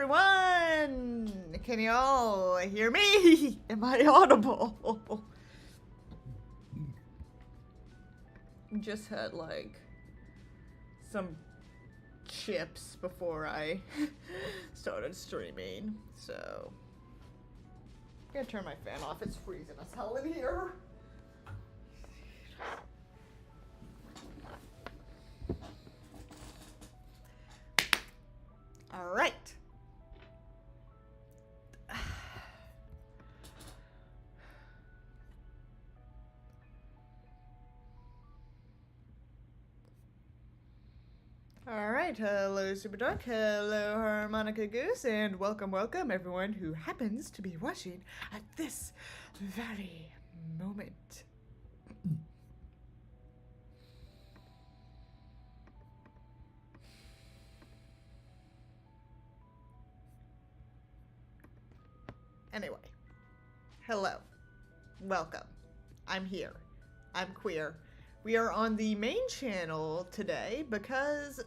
everyone! Can y'all hear me? Am I audible? Just had like some chips before I started streaming, so I'm gonna turn my fan off. It's freezing as hell in here. All right. All right, hello Super Duck, hello Harmonica Goose, and welcome everyone who happens to be watching at this very moment. Anyway, hello, welcome, I'm here, I'm queer. We are on the main channel today because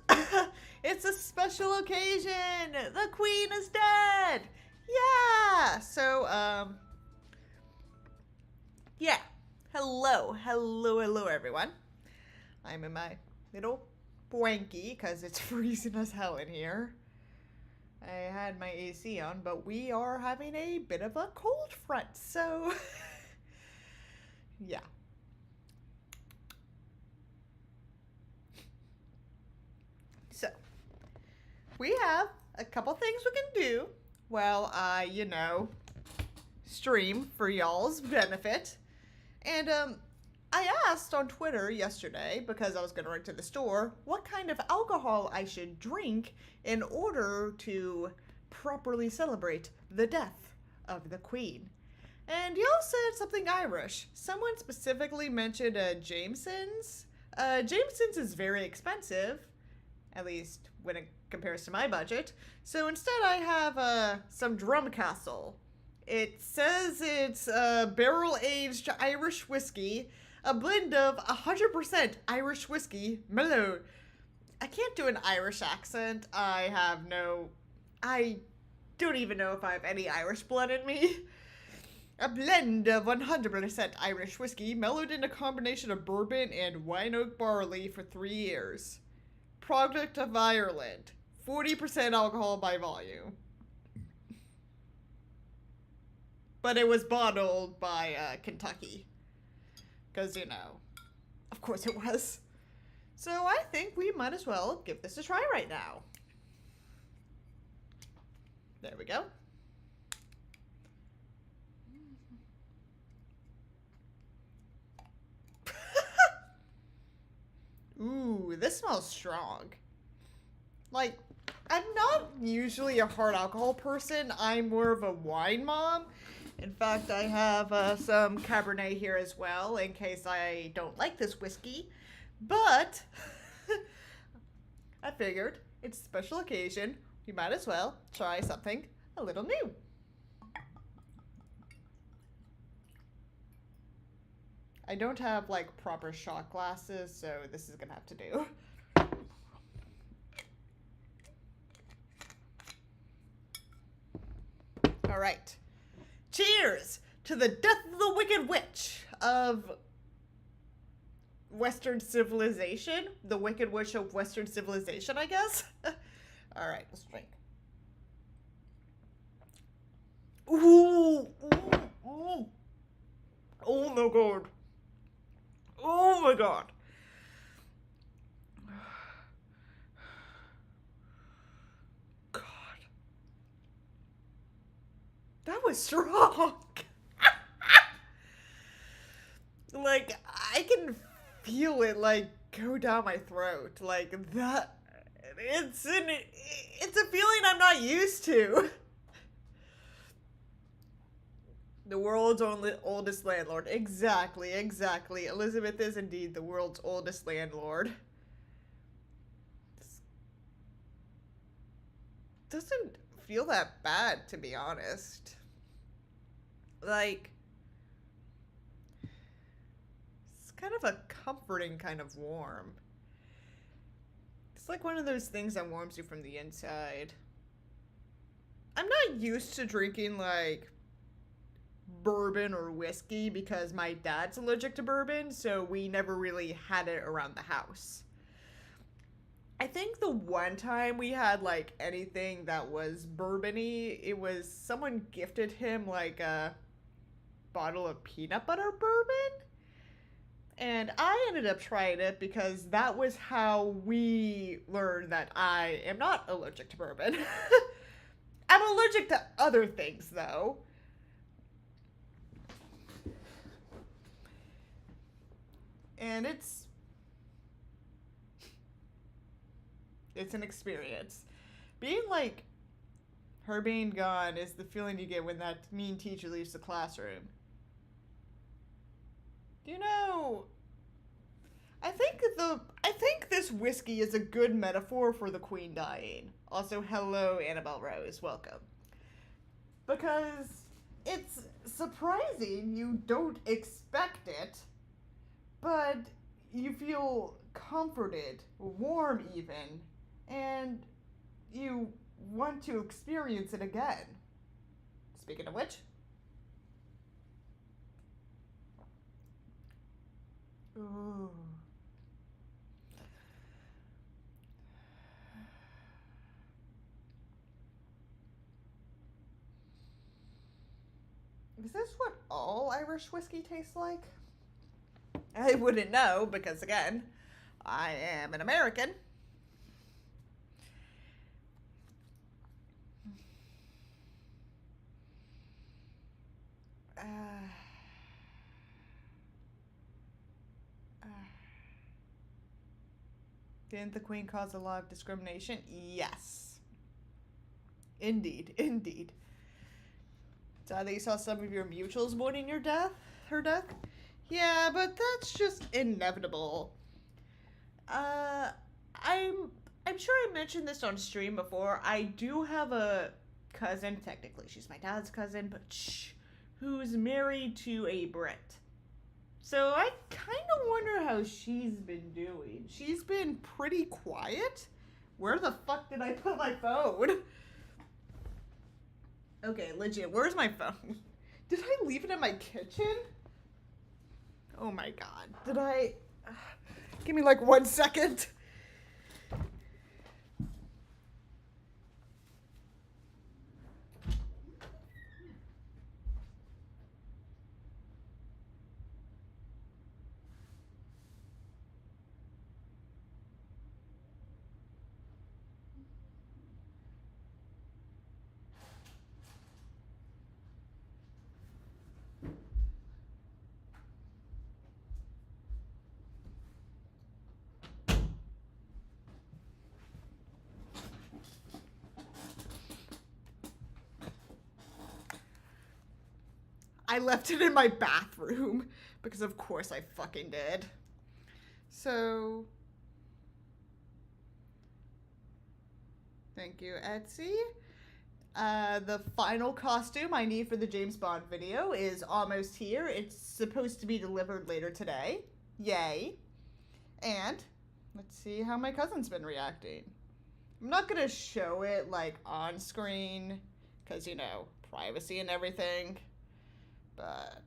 it's a special occasion. The queen is dead. Yeah. So, yeah. Hello everyone. I'm in my little blankie because it's freezing as hell in here. I had my AC on, but we are having a bit of a cold front, so yeah. So, we have a couple things we can do while I, stream for y'all's benefit. And, I asked on Twitter yesterday, because I was going to run to the store, what kind of alcohol I should drink in order to properly celebrate the death of the Queen. And y'all said something Irish. Someone specifically mentioned Jameson's. Jameson's is very expensive, at least when it compares to my budget. So instead I have some Drumcastle. It says it's barrel-aged Irish whiskey, a blend of 100% Irish whiskey, mellowed. I can't do an Irish accent. I don't even know if I have any Irish blood in me. A blend of 100% Irish whiskey, mellowed in a combination of bourbon and wine oak barley for 3 years. Product of Ireland. 40% alcohol by volume. But it was bottled by Kentucky. Because, of course it was. So I think we might as well give this a try right now. There we go. Ooh, this smells strong. Like, I'm not usually a hard alcohol person. I'm more of a wine mom. In fact, I have some Cabernet here as well, in case I don't like this whiskey. But, I figured, it's a special occasion. You might as well try something a little new. I don't have, proper shot glasses, so this is gonna have to do. All right. Cheers to the death of the Wicked Witch of Western civilization. The Wicked Witch of Western civilization, I guess. All right, let's drink. Ooh, ooh, ooh. Oh my god. Oh my god. God. That was strong. Like, I can feel it, go down my throat. Like, that. It's a feeling I'm not used to. The world's oldest landlord. Exactly. Elizabeth is indeed the world's oldest landlord. This doesn't feel that bad, to be honest. It's kind of a comforting kind of warm. It's like one of those things that warms you from the inside. not used to drinking like bourbon or whiskey because my dad's allergic to bourbon, so we never really had it around the house. I think the one time we had like anything that was bourbony, it was someone gifted him like a bottle of peanut butter bourbon. And I ended up trying it because that was how we learned that I am not allergic to bourbon. I'm allergic to other things though. And it's an experience. Being like her being gone is the feeling you get when that mean teacher leaves the classroom. You know, I think this whiskey is a good metaphor for the Queen dying. Also, hello Annabelle Rose, welcome. Because it's surprising, you don't expect it, but you feel comforted, warm even, and you want to experience it again. Speaking of which, ooh. Is this what all Irish whiskey tastes like? I wouldn't know because, again, I am an American. Didn't the Queen cause a lot of discrimination? Yes. Indeed, indeed. So you saw some of your mutuals mourning her death? Yeah, but that's just inevitable. I'm sure I mentioned this on stream before. I do have a cousin, technically she's my dad's cousin, but who's married to a Brit. So I kind of wonder how she's been doing. She's been pretty quiet. Where the fuck did I put my phone? Okay, legit, where's my phone? Did I leave it in my kitchen? Oh my god. Did I... Give me like 1 second. I left it in my bathroom because of course I fucking did. So, thank you, Etsy. The final costume I need for the James Bond video is almost here. It's supposed to be delivered later today. Yay. And let's see how my cousin's been reacting. I'm not gonna show it like on screen because, you know, privacy and everything. But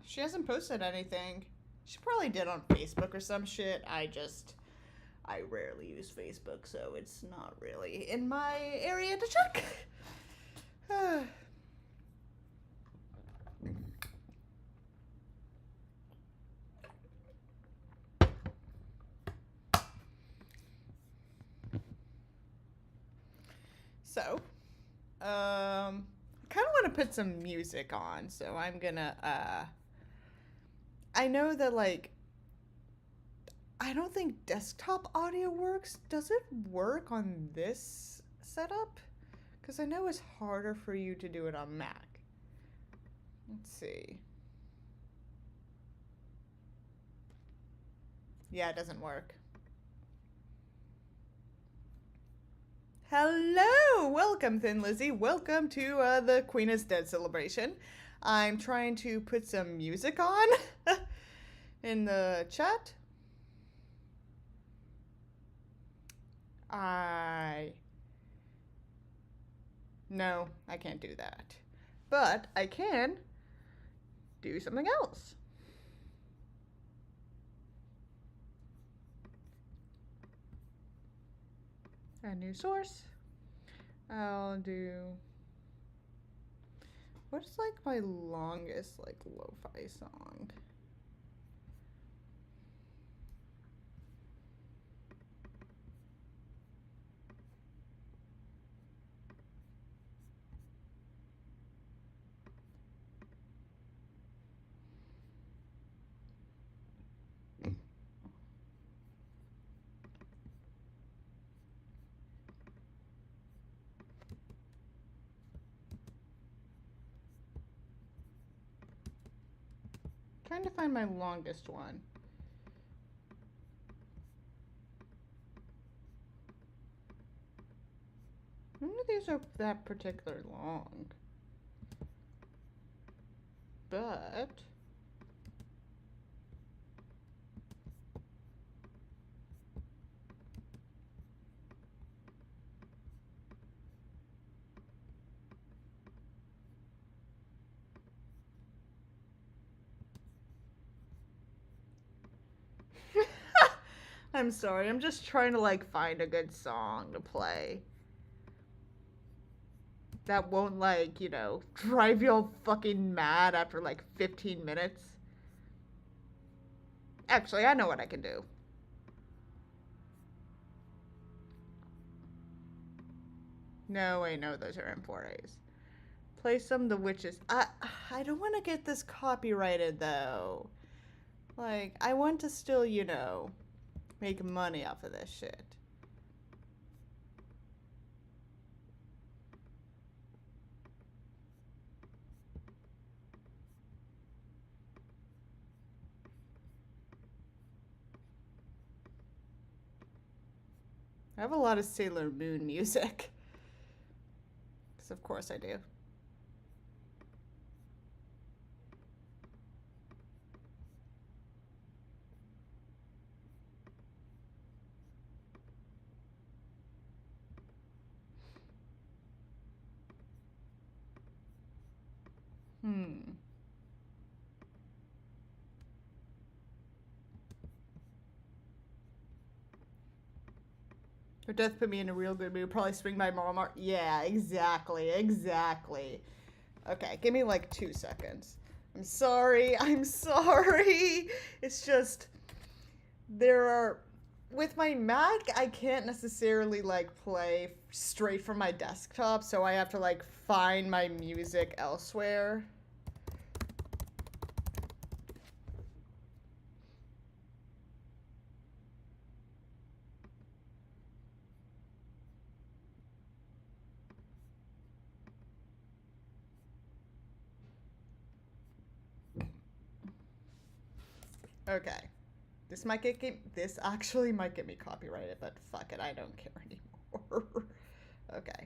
she hasn't posted anything. She probably did on Facebook or some shit. I rarely use Facebook, so it's not really in my area to check. So, I kind of want to put some music on, so I'm gonna, I know that, like, I don't think desktop audio works. Does it work on this setup? Because I know it's harder for you to do it on Mac. Let's see. Yeah, it doesn't work. Hello! Welcome, Thin Lizzy. Welcome to the Queen is Dead celebration. I'm trying to put some music on. in the chat. No, I can't do that. But I can do something else. A new source. I'll do... What's like my longest like lo-fi song? Trying to find my longest one. None of these are that particularly long. But I'm sorry, I'm just trying to like find a good song to play that won't like, you know, drive you all fucking mad after like 15 minutes. Actually, I know what I can do. No, wait, no, those are M4As. Play some of the witches. I don't want to get this copyrighted though. Like, I want to still, you know, make money off of this shit. I have a lot of Sailor Moon music. Because of course I do. Her death put me in a real good mood. Probably swing my mom. Yeah, exactly. Okay, give me like 2 seconds. I'm sorry. It's just, with my Mac, I can't necessarily like play straight from my desktop, so I have to like find my music elsewhere. Okay. This actually might get me copyrighted, but fuck it, I don't care anymore. Okay.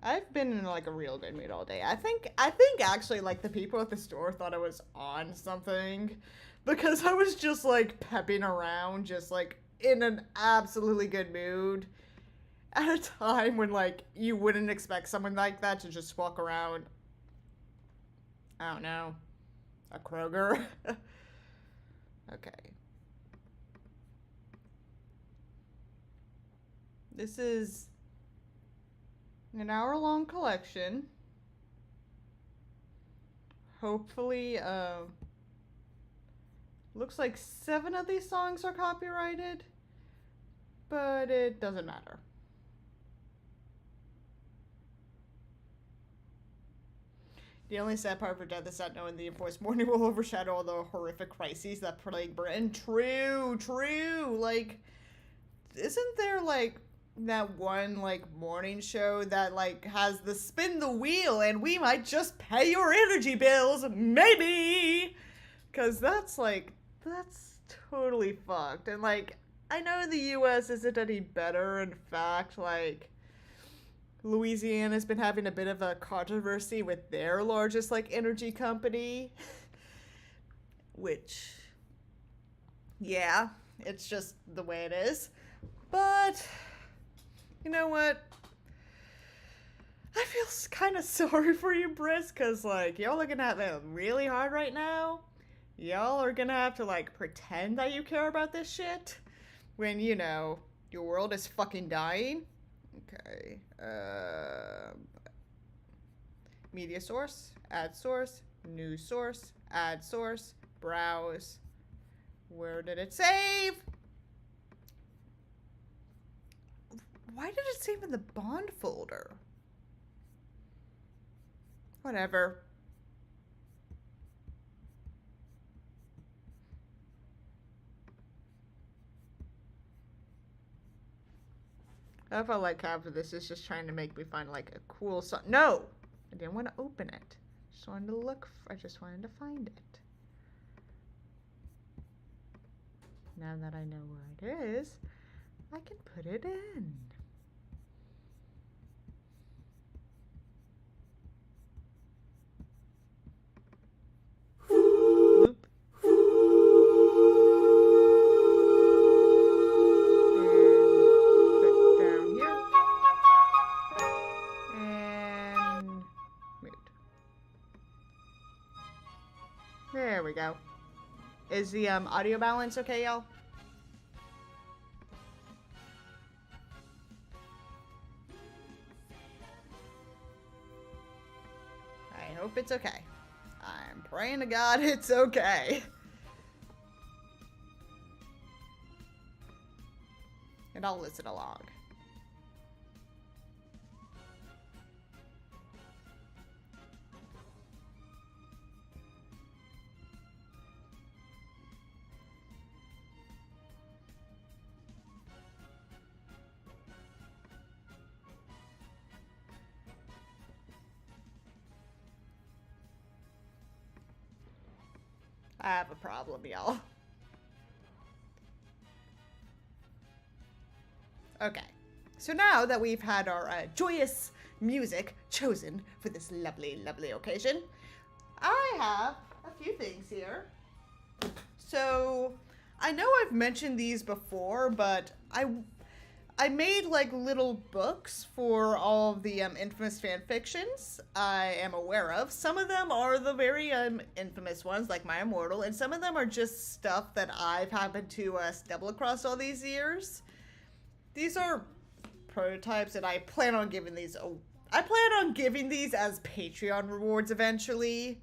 I've been in like a real good mood all day. I think actually like the people at the store thought I was on something because I was just like pepping around, just like in an absolutely good mood at a time when like you wouldn't expect someone like that to just walk around, I don't know, a Kroger. Okay. This is an hour-long collection. Hopefully, looks like 7 of these songs are copyrighted, but it doesn't matter. The only sad part for death is that knowing the enforced mourning will overshadow all the horrific crises that plague Britain. True. Like, isn't there, like, that one, like, morning show that, like, has the spin the wheel and we might just pay your energy bills? Maybe! Because that's, like, that's totally fucked. And, like, I know the US isn't any better. In fact, like, Louisiana's been having a bit of a controversy with their largest like energy company, which, yeah, it's just the way it is. But you know what? I feel kind of sorry for you, Briss, because like y'all are gonna have it really hard right now. Y'all are gonna have to like pretend that you care about this shit when you know your world is fucking dying. Okay. Media source, ad source, news source, ad source, browse. Where did it save? Why did it save in the bond folder? Whatever. I felt like half of this is just trying to make me find like a cool song. No! I didn't want to open it. Just wanted to look. I just wanted to find it. Now that I know where it is, I can put it in. Loop. There we go. Is the audio balance okay, y'all? I hope it's okay. I'm praying to God it's okay. And I'll listen along. I have a problem, y'all. Okay, so now that we've had our joyous music chosen for this lovely, lovely occasion, I have a few things here. So, I know I've mentioned these before, but I made like little books for all of the infamous fan fictions I am aware of. Some of them are the very infamous ones, like My Immortal, and some of them are just stuff that I've happened to stumble across all these years. These are prototypes, and I plan on giving these. I plan on giving these as Patreon rewards eventually.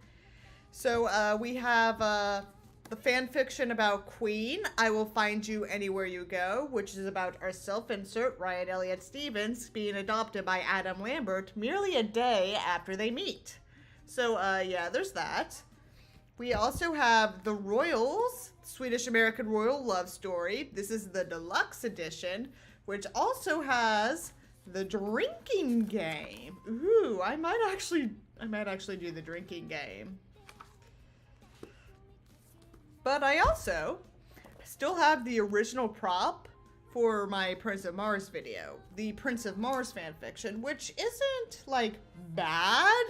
So we have the fan fiction about Queen, I Will Find You Anywhere You Go, which is about our self-insert, Ryan Elliott Stevens, being adopted by Adam Lambert merely a day after they meet. So, yeah, there's that. We also have The Royals, Swedish-American Royal Love Story. This is the deluxe edition, which also has the drinking game. Ooh, I might actually do the drinking game. But I also still have the original prop for my Prince of Mars video, the Prince of Mars fanfiction, which isn't, like, bad.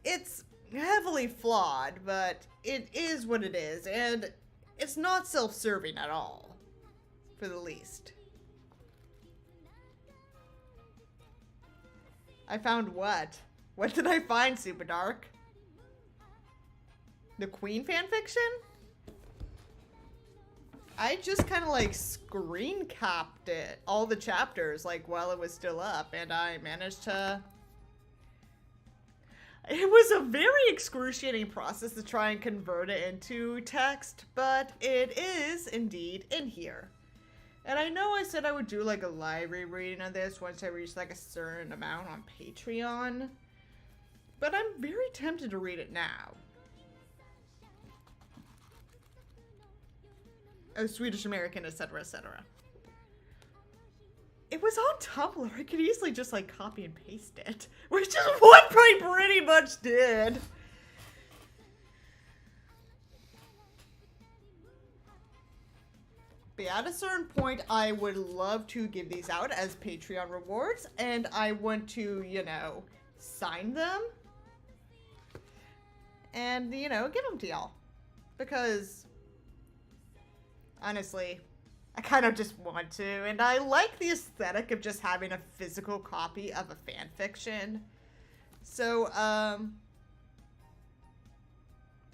It's heavily flawed, but it is what it is, and it's not self-serving at all, for the least. I found what? What did I find, Super Dark? The Queen fanfiction? I just kind of like screen capped it, all the chapters, like while it was still up, and I managed to... It was a very excruciating process to try and convert it into text, but it is indeed in here. And I know I said I would do like a live rereading of this once I reach like a certain amount on Patreon, but I'm very tempted to read it now. Oh, Swedish American, etc., etc. It was on Tumblr. I could easily just like copy and paste it, which is what I pretty much did. But at a certain point, I would love to give these out as Patreon rewards, and I want to, you know, sign them and, you know, give them to y'all. Because, honestly, I kind of just want to, and I like the aesthetic of just having a physical copy of a fan fiction. So,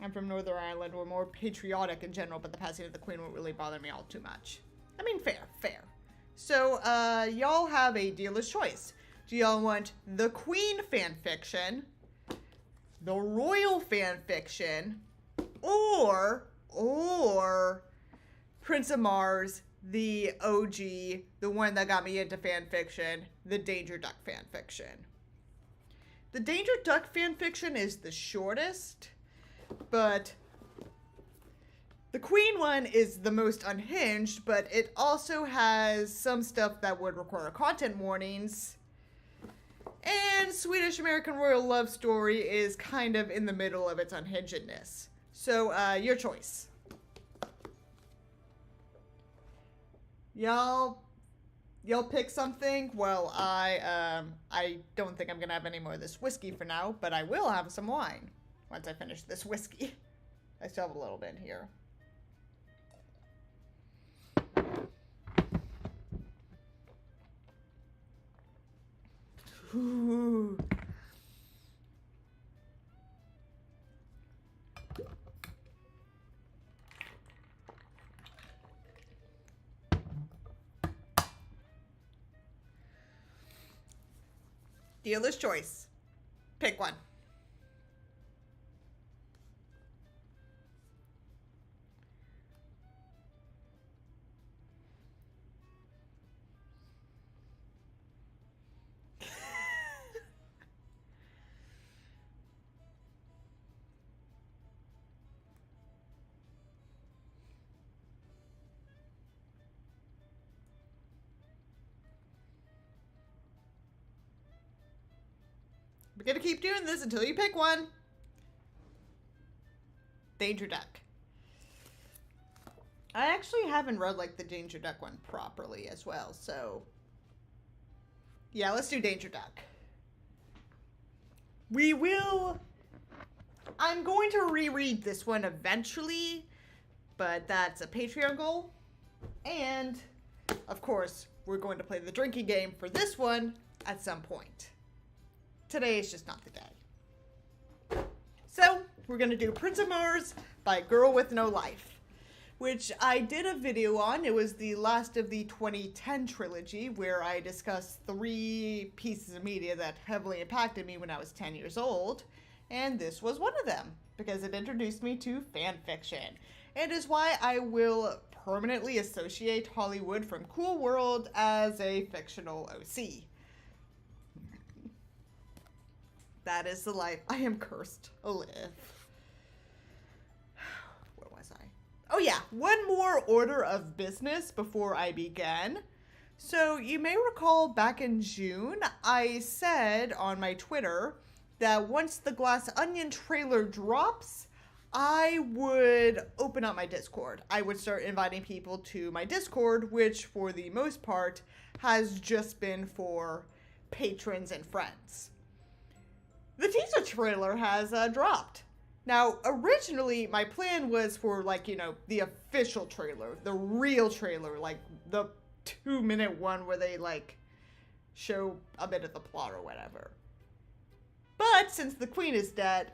I'm from Northern Ireland. We're more patriotic in general, but the passing of the Queen won't really bother me all too much. I mean, fair. So, y'all have a dealer's choice. Do y'all want the Queen fan fiction, the Royal fan fiction, or Prince of Mars, the OG, the one that got me into fan fiction, the Danger Duck fan fiction? The Danger Duck fan fiction is the shortest, but the Queen one is the most unhinged, but it also has some stuff that would require content warnings. And Swedish American Royal Love Story is kind of in the middle of its unhingedness. So, your choice. Y'all pick something? Well, I don't think I'm gonna have any more of this whiskey for now, but I will have some wine once I finish this whiskey. I still have a little bit here. Ooh. Dealer's choice. Pick one. We're gonna keep doing this until you pick one. Danger Duck. I actually haven't read, like, the Danger Duck one properly as well, so... yeah, let's do Danger Duck. We will... I'm going to reread this one eventually, but that's a Patreon goal. And, of course, we're going to play the drinking game for this one at some point. Today is just not the day. So, we're going to do Prince of Mars by Girl with No Life, which I did a video on. It was the last of the 2010 trilogy, where I discussed 3 pieces of media that heavily impacted me when I was 10 years old, and this was one of them, because it introduced me to fan fiction. It is why I will permanently associate Hollywood from Cool World as a fictional OC. That is the life I am cursed to live. Where was I? Oh yeah, one more order of business before I begin. So you may recall back in June, I said on my Twitter that once the Glass Onion trailer drops, I would open up my Discord. I would start inviting people to my Discord, which for the most part has just been for patrons and friends. The teaser trailer has dropped. Now, originally, my plan was for, like, you know, the official trailer, the real trailer, like, the 2-minute one where they, like, show a bit of the plot or whatever. But since the Queen is dead,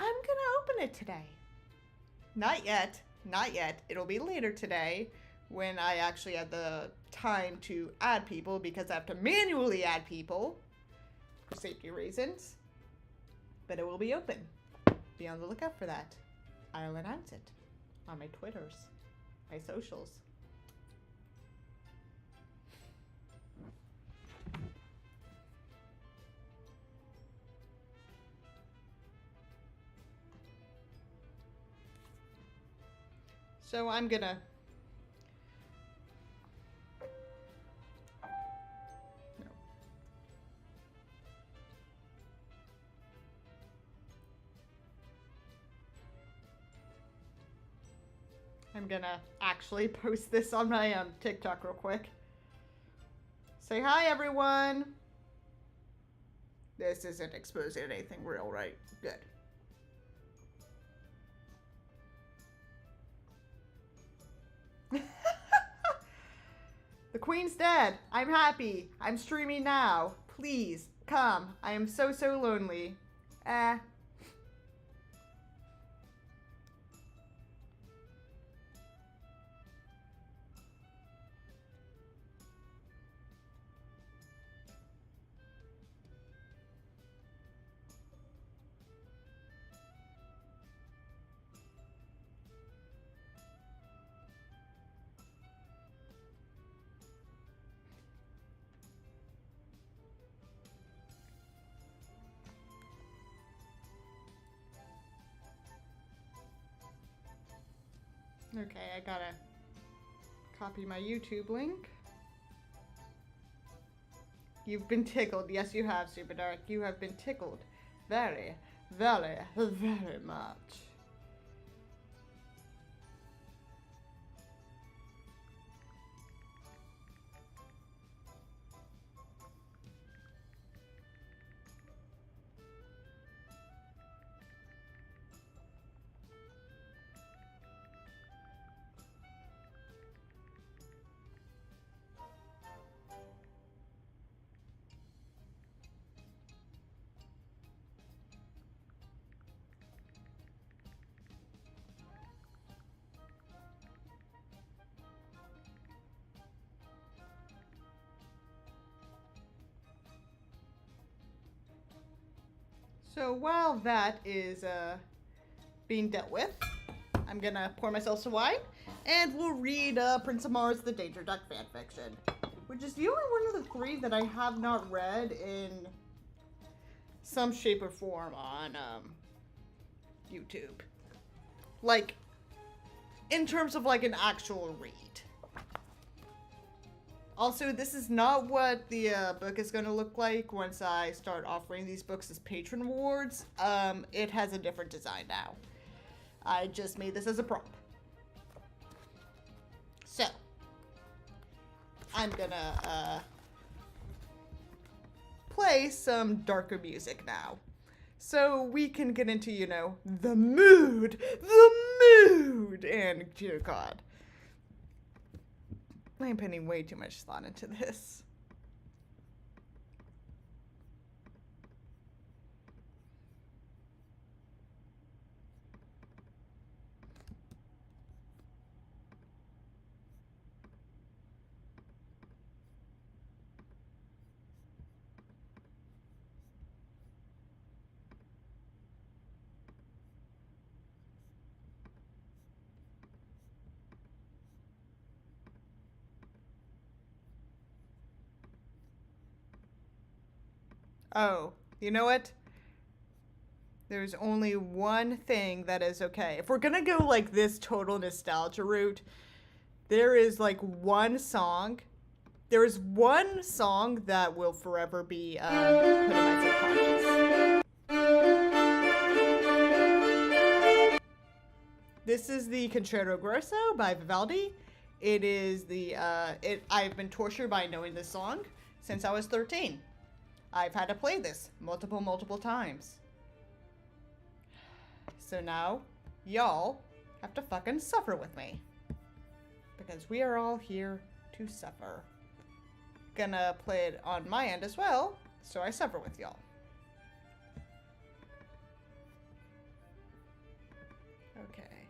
I'm gonna open it today. Not yet. It'll be later today when I actually have the time to add people, because I have to manually add people for safety reasons, but it will be open. Be on the lookout for that. I'll announce it on my Twitters, my socials. So I'm gonna... I'm gonna actually post this on my TikTok real quick. Say hi, everyone. This isn't exposing anything real, right? Good. The Queen's dead. I'm happy. I'm streaming now. Please, come. I am so lonely. Okay, I gotta copy my YouTube link. You've been tickled. Yes, you have, Super Dark. You have been tickled. Very, very, very much. So while that is being dealt with, I'm gonna pour myself some wine, and we'll read Prince of Mars: The Danger Duck fanfiction, which is the only one of the three that I have not read in some shape or form on YouTube. Like, in terms of like an actual read. Also, this is not what the book is going to look like once I start offering these books as patron rewards. It has a different design now. I just made this as a prop. So, I'm gonna play some darker music now. So we can get into, you know, the mood! And, dear God. I'm putting way too much thought into this. Oh, you know what? There's only one thing that is okay. If we're gonna go like this total nostalgia route, there is like one song. There is one song that will forever be put in my subconscious. This is the Concerto Grosso by Vivaldi. It is the I've been tortured by knowing this song since I was 13. I've had to play this multiple times. So now, y'all have to fucking suffer with me. Because we are all here to suffer. Gonna play it on my end as well, so I suffer with y'all. Okay.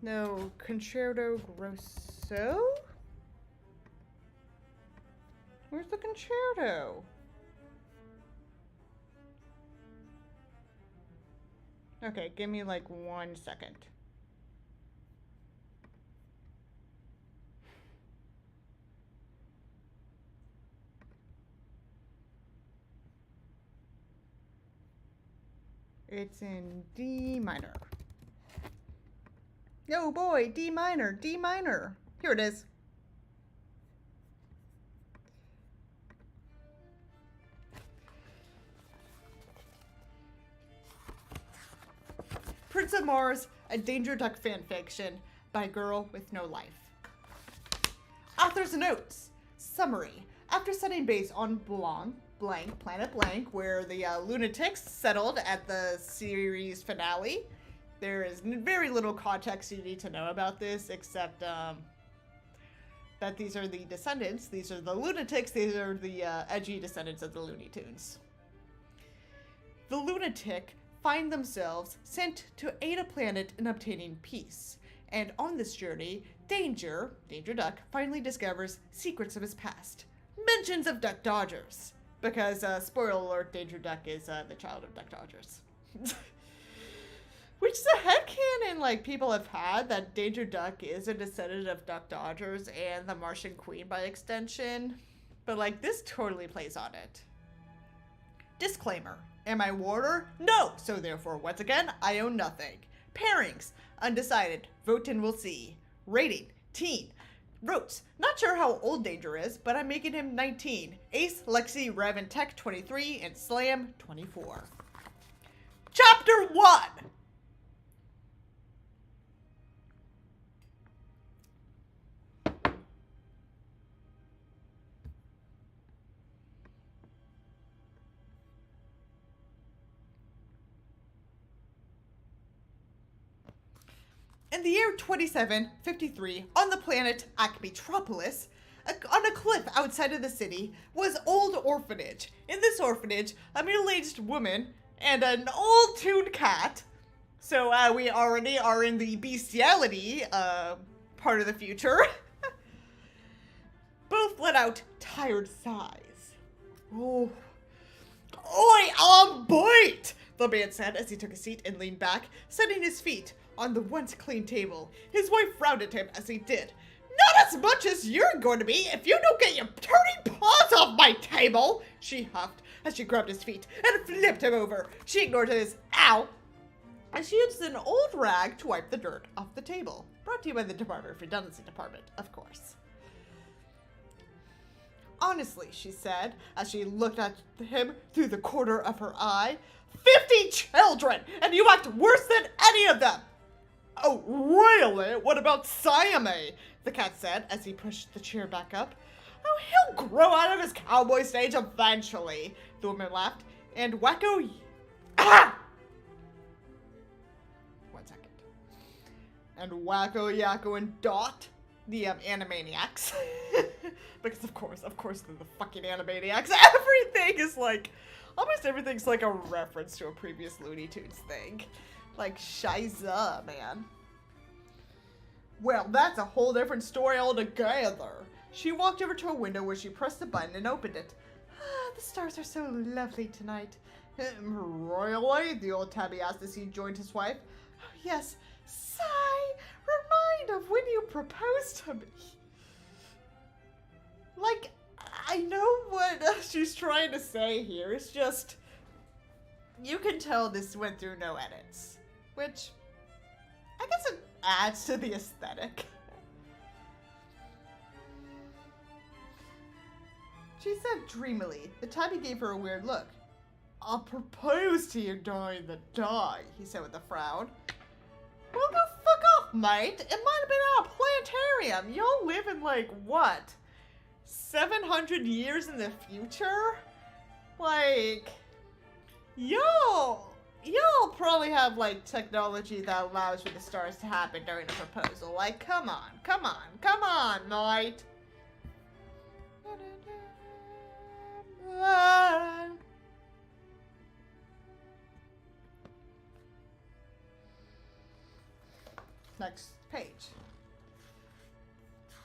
No, Concerto Grosso? Where's the concerto? Okay, give me like 1 second. It's in D minor. Yo boy, D minor, D minor. Here it is. Prince of Mars, a Danger Duck fanfiction by a girl with no life. Author's notes. Summary. After setting base on planet blank, where the lunatics settled at the series finale, there is very little context you need to know about this, except that these are the descendants, these are the lunatics, these are the edgy descendants of the Looney Tunes. The lunatic find themselves sent to aid a planet in obtaining peace. And on this journey, Danger Duck, finally discovers secrets of his past. Mentions of Duck Dodgers. Because, spoiler alert, Danger Duck is the child of Duck Dodgers. Which is a headcanon, like, people have had, that Danger Duck is a descendant of Duck Dodgers and the Martian Queen by extension. But, like, this totally plays on it. Disclaimer. Am I Warder? No! So therefore, once again, I own nothing. Pairings. Undecided. Vote and we'll see. Rating. Teen. Wrote. Not sure how old Danger is, but I'm making him 19. Ace, Lexi, Rev, and Tech 23, and Slam 24. Chapter 1! In the year 2753, on the planet Acmetropolis, on a cliff outside of the city, was Old Orphanage. In this orphanage, a middle-aged woman and an old toon cat, so we already are in the bestiality part of the future, both let out tired sighs. Oh. Oi, bite! The man said as he took a seat and leaned back, setting his feet on the once clean table. His wife frowned at him as he did. Not as much as you're going to be if you don't get your dirty paws off my table, she huffed as she grabbed his feet and flipped him over. She ignored his ow as she used an old rag to wipe the dirt off the table. Brought to you by the Department of Redundancy Department, of course. Honestly, she said as she looked at him through the corner of her eye, 50 children, and you act worse than any of them. Oh, really? What about Siamese? The cat said as he pushed the chair back up. Oh, he'll grow out of his cowboy stage eventually, the woman laughed. And Wacko... Ah! 1 second. And Wacko, Yakko, and Dot, the Animaniacs. Because of course they're the fucking Animaniacs. Everything is like... Almost everything's like a reference to a previous Looney Tunes thing. Like, shiza, man. Well, that's a whole different story altogether. She walked over to a window where she pressed the button and opened it. Ah, the stars are so lovely tonight. Really? The old tabby asked as he joined his wife. Oh, yes. Sigh. Remind of when you proposed to me. Like, I know what she's trying to say here. It's just, you can tell this went through no edits. Which, I guess it adds to the aesthetic. She said dreamily. The tabby gave her a weird look. I'll propose to you during the die, he said with a frown. Well, go fuck off, mate. It might have been at a planetarium. Y'all live in, like, what? 700 years in the future? Like, y'all probably have, like, technology that allows for the stars to happen during a proposal. Like, come on, mate. Next page.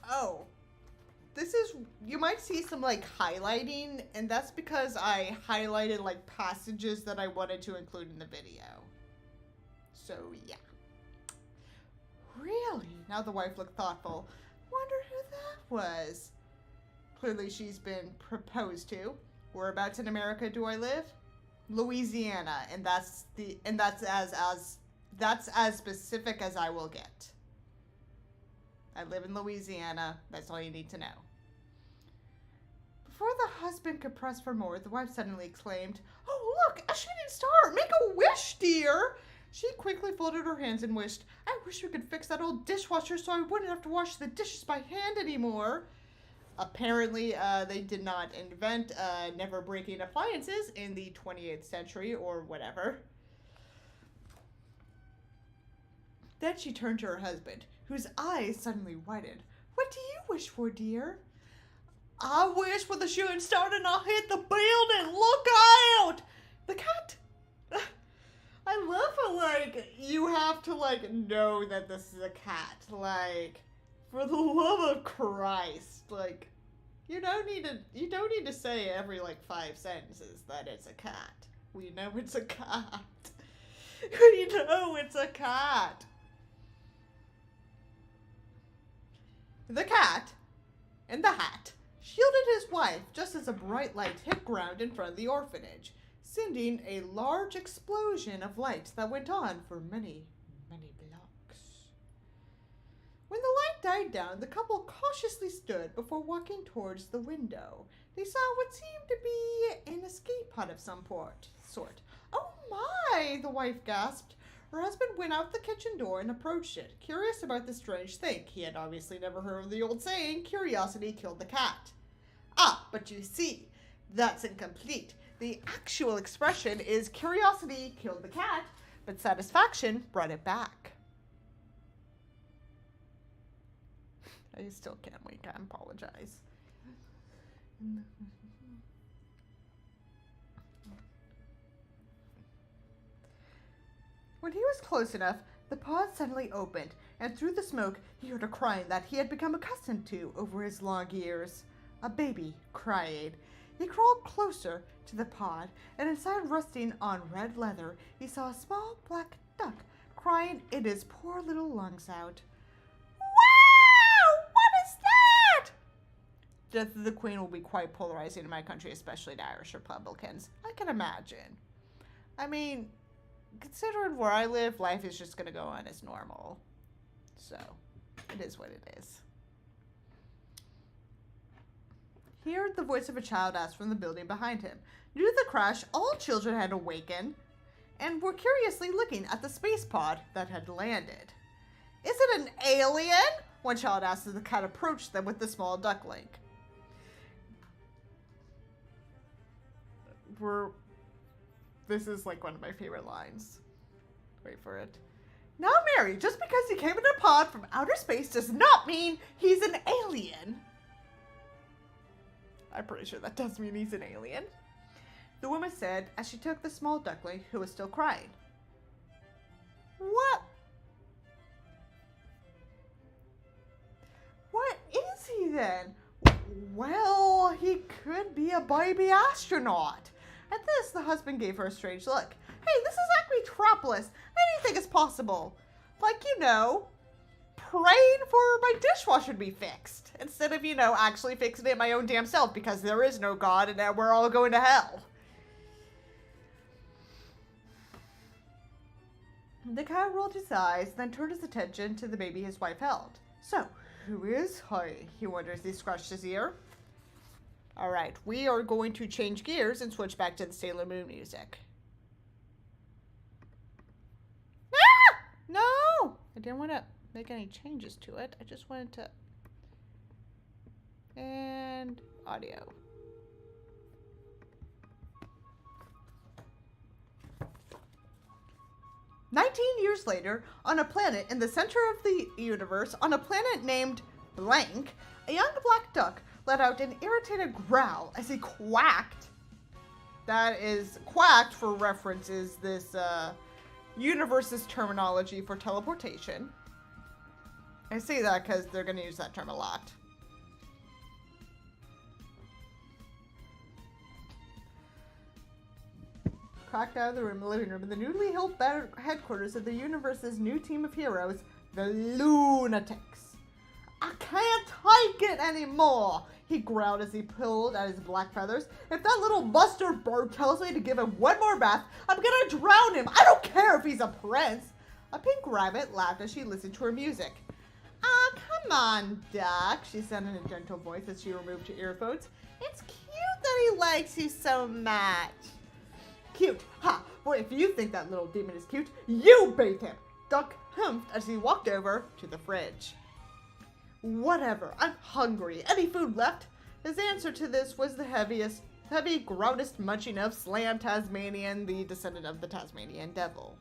Oh. This is, you might see some, like, highlighting, and that's because I highlighted, like, passages that I wanted to include in the video. So, yeah. Really? Now the wife looked thoughtful. Wonder who that was. Clearly she's been proposed to. Whereabouts in America do I live? Louisiana, and that's as specific as I will get. I live in Louisiana. That's all you need to know. Before the husband could press for more, the wife suddenly exclaimed, Oh, look, a shooting star! Make a wish, dear! She quickly folded her hands and wished, I wish we could fix that old dishwasher so I wouldn't have to wash the dishes by hand anymore. Apparently, they did not invent never breaking appliances in the 28th century or whatever. Then she turned to her husband, whose eyes suddenly widened. What do you wish for, dear? I wish for the shooting star to not hit the building. Look out! The cat. I love how, like, you have to, like, know that this is a cat. Like, for the love of Christ. Like, you don't need to say every, like, 5 sentences that it's a cat. We know it's a cat. We know it's a cat. The cat, in the hat, shielded his wife just as a bright light hit ground in front of the orphanage, sending a large explosion of light that went on for many, many blocks. When the light died down, the couple cautiously stood before walking towards the window. They saw what seemed to be an escape pod of some sort. Oh my, the wife gasped. Her husband went out the kitchen door and approached it, curious about the strange thing. He had obviously never heard of the old saying, curiosity killed the cat. Ah, but you see, that's incomplete. The actual expression is curiosity killed the cat, but satisfaction brought it back. I still can't wait to apologize. When he was close enough, the pod suddenly opened, and through the smoke he heard a crying that he had become accustomed to over his long years. A baby crying. He crawled closer to the pod, and inside, resting on red leather, he saw a small black duck crying its poor little lungs out. Wow! What is that? Death of the Queen will be quite polarizing in my country, especially to Irish Republicans. I can imagine. I mean, considering where I live, life is just going to go on as normal. So, it is what it is. He heard the voice of a child ask from the building behind him. Due to the crash, all children had awakened and were curiously looking at the space pod that had landed. Is it an alien? One child asked as the cat approached them with the small duckling. This is like one of my favorite lines. Wait for it. Now, Mary, just because he came in a pod from outer space does not mean he's an alien. I'm pretty sure that does mean he's an alien. The woman said as she took the small duckling who was still crying. What? What is he then? Well, he could be a baby astronaut. At this, the husband gave her a strange look. Hey, this is Acmetropolis. Anything is possible. Like, praying for my dishwasher to be fixed. Instead of, actually fixing it my own damn self because there is no God and we're all going to hell. The cat rolled his eyes, then turned his attention to the baby his wife held. So, who is he? He wondered as he scratched his ear. All right, we are going to change gears and switch back to the Sailor Moon music. Ah! No! I didn't want to make any changes to it. I just wanted to... And audio. Years later, on a planet in the center of the universe, on a planet named Blank, a young black duck let out an irritated growl as he quacked. That is, quacked for reference is this universe's terminology for teleportation. I say that because they're going to use that term a lot. Cracked out of the living room in the newly built headquarters of the universe's new team of heroes, the Lunatics. I can't take it anymore, he growled as he pulled at his black feathers. If that little mustard bird tells me to give him one more bath, I'm gonna drown him. I don't care if he's a prince. A pink rabbit laughed as she listened to her music. Ah, come on, Duck, she said in a gentle voice as she removed her earphones. It's cute that he likes you so much. Cute, ha! Boy, if you think that little demon is cute, you bait him. Duck humphed as he walked over to the fridge. Whatever, I'm hungry. Any food left? His answer to this was the heavy, grossest munching of Slam Tasmanian, the descendant of the Tasmanian devil.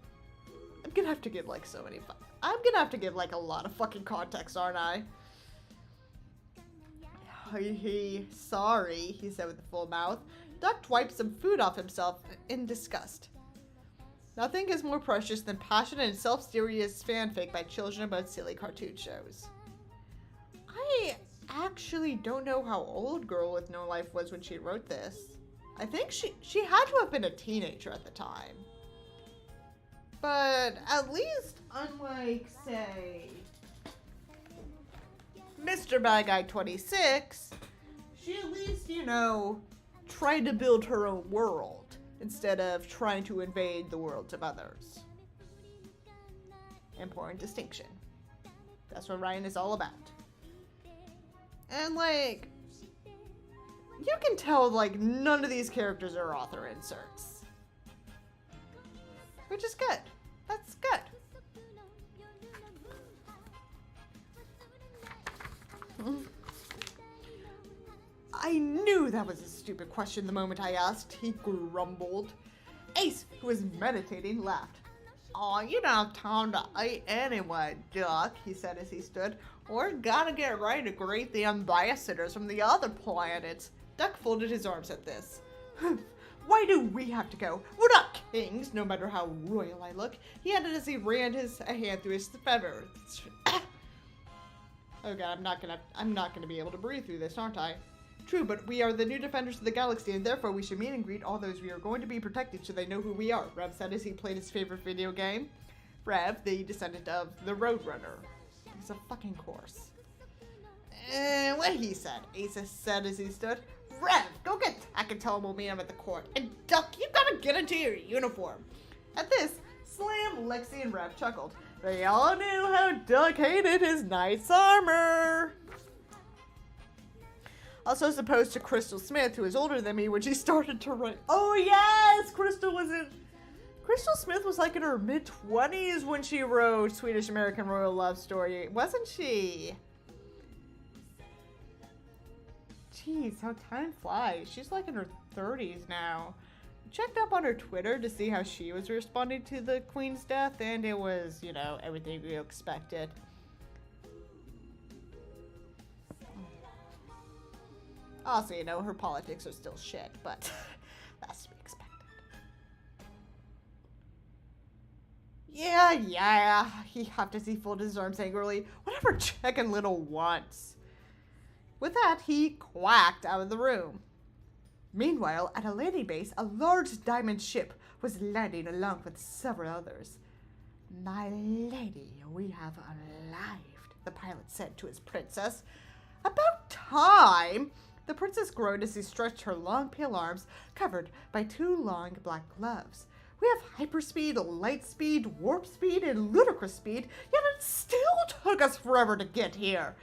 I'm gonna have to give like a lot of fucking context, aren't I? Sorry, he said with a full mouth. Duck wiped some food off himself in disgust. Nothing is more precious than passionate and self-serious fanfic by children about silly cartoon shows. I actually don't know how old Girl with No Life was when she wrote this. I think she had to have been a teenager at the time. But at least, unlike, say, Mr. Bad Guy 26, she at least, tried to build her own world instead of trying to invade the worlds of others. Important distinction. That's what Ryan is all about. And, you can tell, none of these characters are author inserts. Which is good. That's good. I knew that was a stupid question the moment I asked, he grumbled. Ace, who was meditating, laughed. Aw, you don't have time to eat anyway, Duck, he said as he stood. We're gotta get ready to greet the ambassadors from the other planets. Duck folded his arms at this. Why do we have to go? We're not kings, no matter how royal I look, he added as he ran a hand through his feathers. Oh god, I'm not gonna be able to breathe through this, aren't I? True, but we are the new defenders of the galaxy, and therefore we should meet and greet all those we are going to be protecting so they know who we are, Rev said as he played his favorite video game. Rev, the descendant of the Roadrunner. He's a fucking course. What he said, Asa said as he stood. Rev, go get Tack and tell him we'll meet him at the court. And Duck, you gotta get into your uniform. At this, Slam, Lexi, and Rev chuckled. They all knew how Duck hated his knight's armor. Also as opposed to Crystal Smith, who was older than me when she started to write. Oh yes! Crystal Smith was in her mid-20s when she wrote Swedish American Royal Love Story, wasn't she? Jeez, how time flies. She's in her 30s now. Checked up on her Twitter to see how she was responding to the Queen's death, and it was, everything we expected. Also, her politics are still shit, but that's to be expected. Yeah, he huffed as he folded his arms angrily. Whatever Chicken Little wants. With that, he quacked out of the room. Meanwhile, at a lady base, a large diamond ship was landing along with several others. My lady, we have arrived, the pilot said to his princess. About time! The princess groaned as he stretched her long, pale arms, covered by two long black gloves. We have hyperspeed, light speed, warp speed, and ludicrous speed, yet it still took us forever to get here.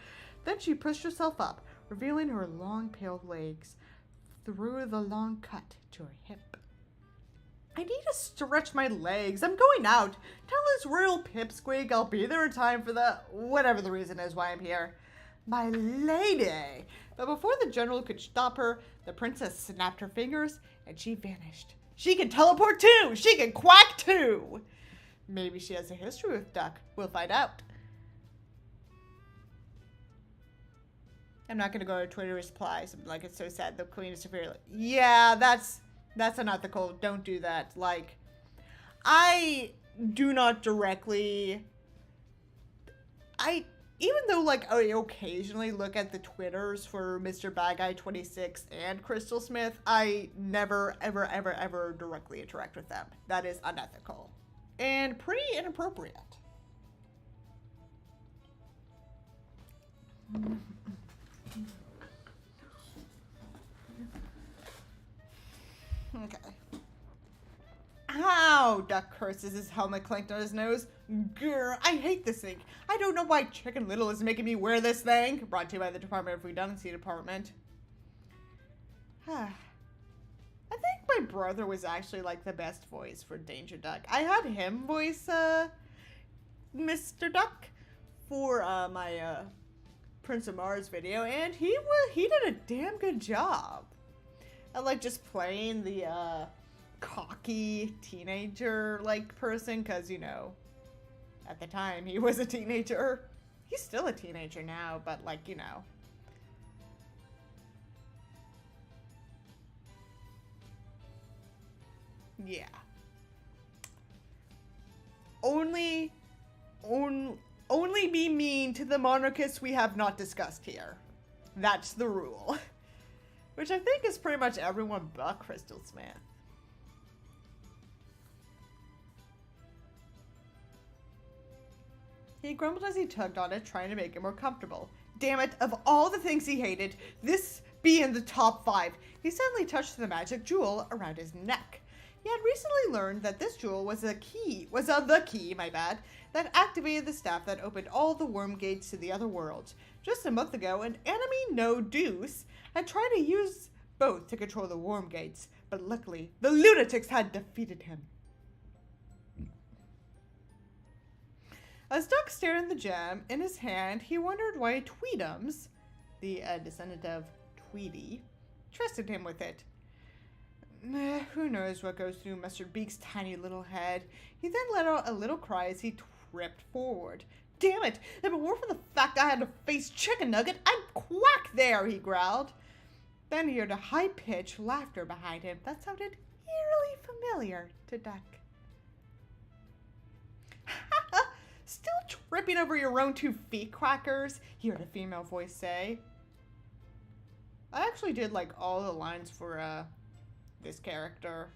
Then she pushed herself up, revealing her long, pale legs through the long cut to her hip. I need to stretch my legs. I'm going out. Tell his royal pipsqueak I'll be there in time for whatever the reason is why I'm here. My lady! But before the general could stop her, the princess snapped her fingers and she vanished. She can teleport too! She can quack too! Maybe she has a history with Duck. We'll find out. I'm not gonna go to Twitter replies. It's so sad the queen is severely. Yeah, that's unethical. Don't do that. I do not directly. Even though, I occasionally look at the Twitters for Mr. Bad Guy 26 and Crystal Smith, I never, ever, ever, ever directly interact with them. That is unethical. And pretty inappropriate. Okay. Ow! Duck curses, his helmet clanked on his nose. Grr, I hate this thing. I don't know why Chicken Little is making me wear this thing. Brought to you by the Department of Redundancy Department. I I think my brother was actually like the best voice for Danger Duck. I had him voice Mr. Duck for my Prince of Mars video, and he did a damn good job. I like just playing the cocky teenager like person, because you know, at the time he was a teenager. He's still a teenager now, but like, you know. Yeah. Only be mean to the monarchists we have not discussed here. That's the rule. Which I think is pretty much everyone but Crystal Smith. He grumbled as he tugged on it, trying to make it more comfortable. Damn it, of all the things he hated, this be in the top 5. He suddenly touched the magic jewel around his neck. He had recently learned that this jewel was the key, that activated the staff that opened all the worm gates to the other worlds. Just a month ago, an enemy no deuce had tried to use both to control the worm gates, but luckily, the lunatics had defeated him. As Duck stared at the gem in his hand, he wondered why Tweedums, the descendant of Tweety, trusted him with it. Who knows what goes through Mustard Beak's tiny little head. He then let out a little cry as he tripped forward. Damn it! If it weren't for the fact I had to face Chicken Nugget, I'd quack there, he growled. Then he heard a high-pitched laughter behind him that sounded eerily familiar to Duck. Still tripping over your own 2 feet, Quackers? He heard a female voice say. I actually did like all the lines for this character.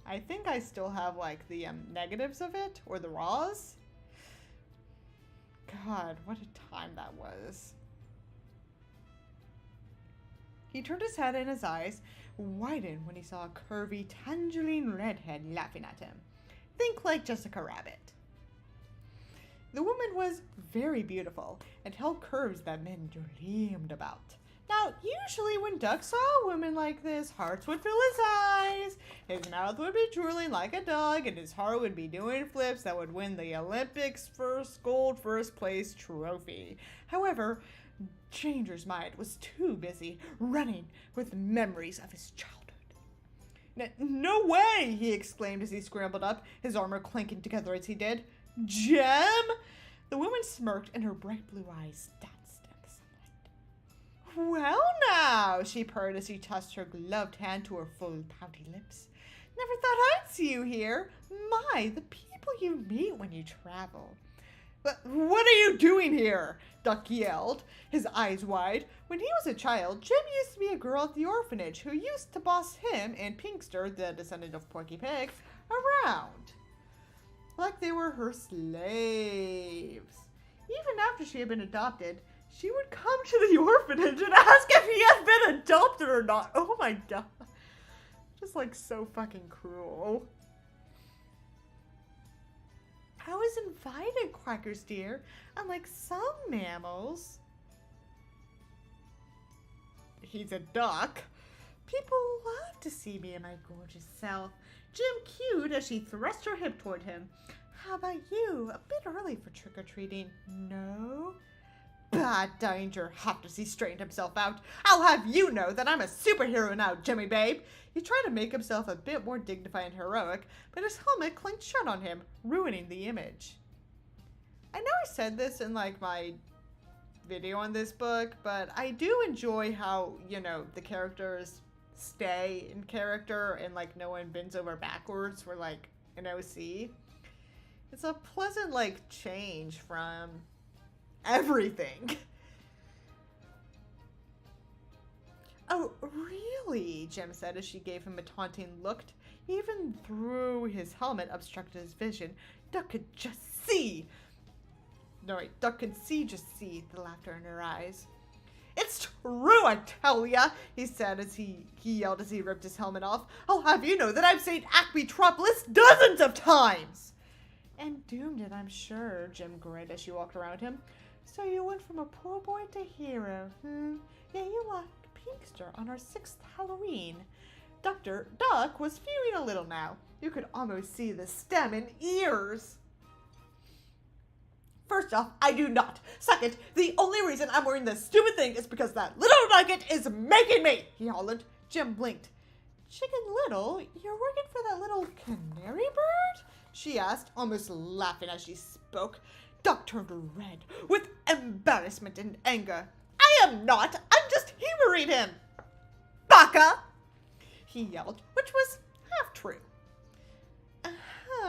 I think I still have like the negatives of it, or the raws. God, what a time that was. He turned his head and his eyes widened when he saw a curvy, tangerine redhead laughing at him. Think like Jessica Rabbit. The woman was very beautiful and held curves that men dreamed about. Now, usually when Duck saw a woman like this, hearts would fill his eyes, his mouth would be drooling like a dog, and his heart would be doing flips that would win the Olympics first place trophy. However, Changer's mind was too busy running with memories of his childhood. No way, he exclaimed as he scrambled up, his armor clanking together as he did. Gem? The woman smirked and her bright blue eyes danced in the sunlight. Well now, she purred as she tossed her gloved hand to her full pouty lips. Never thought I'd see you here. My, the people you meet when you travel. But what are you doing here? Duck yelled, his eyes wide. When he was a child, Jim used to be a girl at the orphanage who used to boss him and Pinkster, the descendant of Porky Pig, around. Like they were her slaves. Even after she had been adopted, she would come to the orphanage and ask if he had been adopted or not. Oh my god. Just like so fucking cruel. I was invited, Quackers dear, unlike some mammals. He's a duck. People love to see me in my gorgeous self. Jim cued as she thrust her hip toward him. How about you? A bit early for trick-or-treating. No? Bad Danger hopped as he straightened himself out. I'll have you know that I'm a superhero now, Jimmy babe. He tried to make himself a bit more dignified and heroic, but his helmet clinked shut on him, ruining the image. I know I said this in like my video on this book, but I do enjoy how, you know, the characters stay in character and like no one bends over backwards for like an OC. It's a pleasant like change from everything. Oh, really? Jem said as she gave him a taunting look. Even through his helmet obstructed his vision, Duck could just see. No, wait, Duck could just see the laughter in her eyes. It's true, I tell ya, he said as he yelled as he ripped his helmet off. I'll have you know that I've seen Acme Tropolis dozens of times. And doomed it, I'm sure, Jem grinned as she walked around him. So you went from a poor boy to hero, hmm? Yeah, you like Pinkster on our 6th Halloween. Dr. Duck was fuming a little now. You could almost see the stem and ears. First off, I do not. Second, the only reason I'm wearing this stupid thing is because that little nugget is making me, he hollered. Jim blinked. Chicken Little, you're working for that little canary bird? She asked, almost laughing as she spoke. Duck turned red with embarrassment and anger. I am not. I'm just humoring him. Baka! He yelled, which was half true.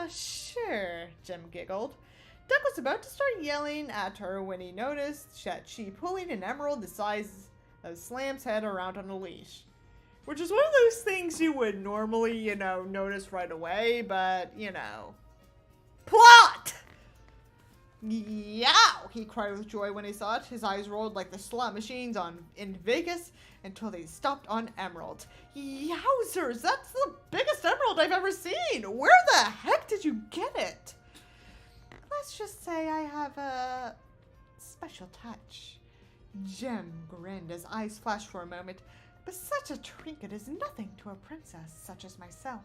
Sure, Jim giggled. Duck was about to start yelling at her when he noticed that she pulling an emerald the size of Slam's head around on a leash. Which is one of those things you would normally, notice right away, but, Plot! Yow! He cried with joy when he saw it. His eyes rolled like the slot machines in Vegas until they stopped on Emerald. Yowzers, that's the biggest emerald I've ever seen! Where the heck did you get it? Let's just say I have a special touch. Jim grinned as eyes flashed for a moment, but such a trinket is nothing to a princess such as myself.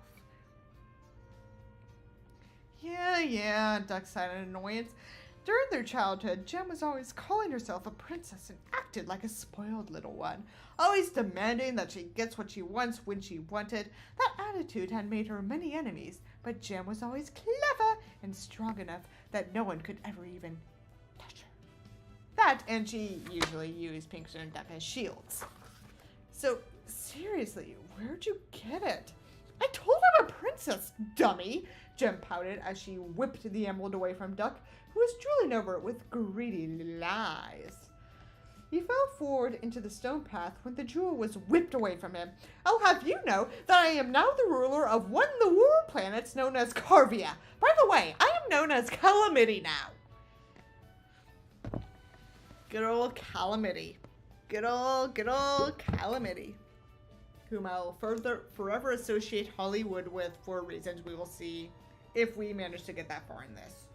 Yeah, Duck sighed in annoyance. During their childhood, Jem was always calling herself a princess and acted like a spoiled little one, always demanding that she gets what she wants when she wanted. That attitude had made her many enemies, but Jem was always clever and strong enough that no one could ever even touch her. That, and she usually used Pinkster and Duck as shields. So, seriously, where'd you get it? I told him a princess, dummy! Jem pouted as she whipped the emerald away from Duck, who was drooling over it with greedy lies. He fell forward into the stone path when the jewel was whipped away from him. I'll have you know that I am now the ruler of one of the war planets known as Carvia. By the way, I am known as Calamity now. Good old Calamity. Good old Calamity. Whom I'll forever associate Hollywood with for reasons we will see if we manage to get that far in this.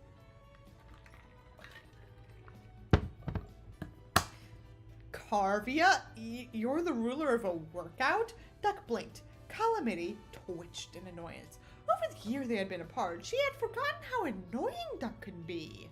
Carvia, you're the ruler of a workout? Duck blinked. Calamity twitched in annoyance. Over the year they had been apart, she had forgotten how annoying Duck could be.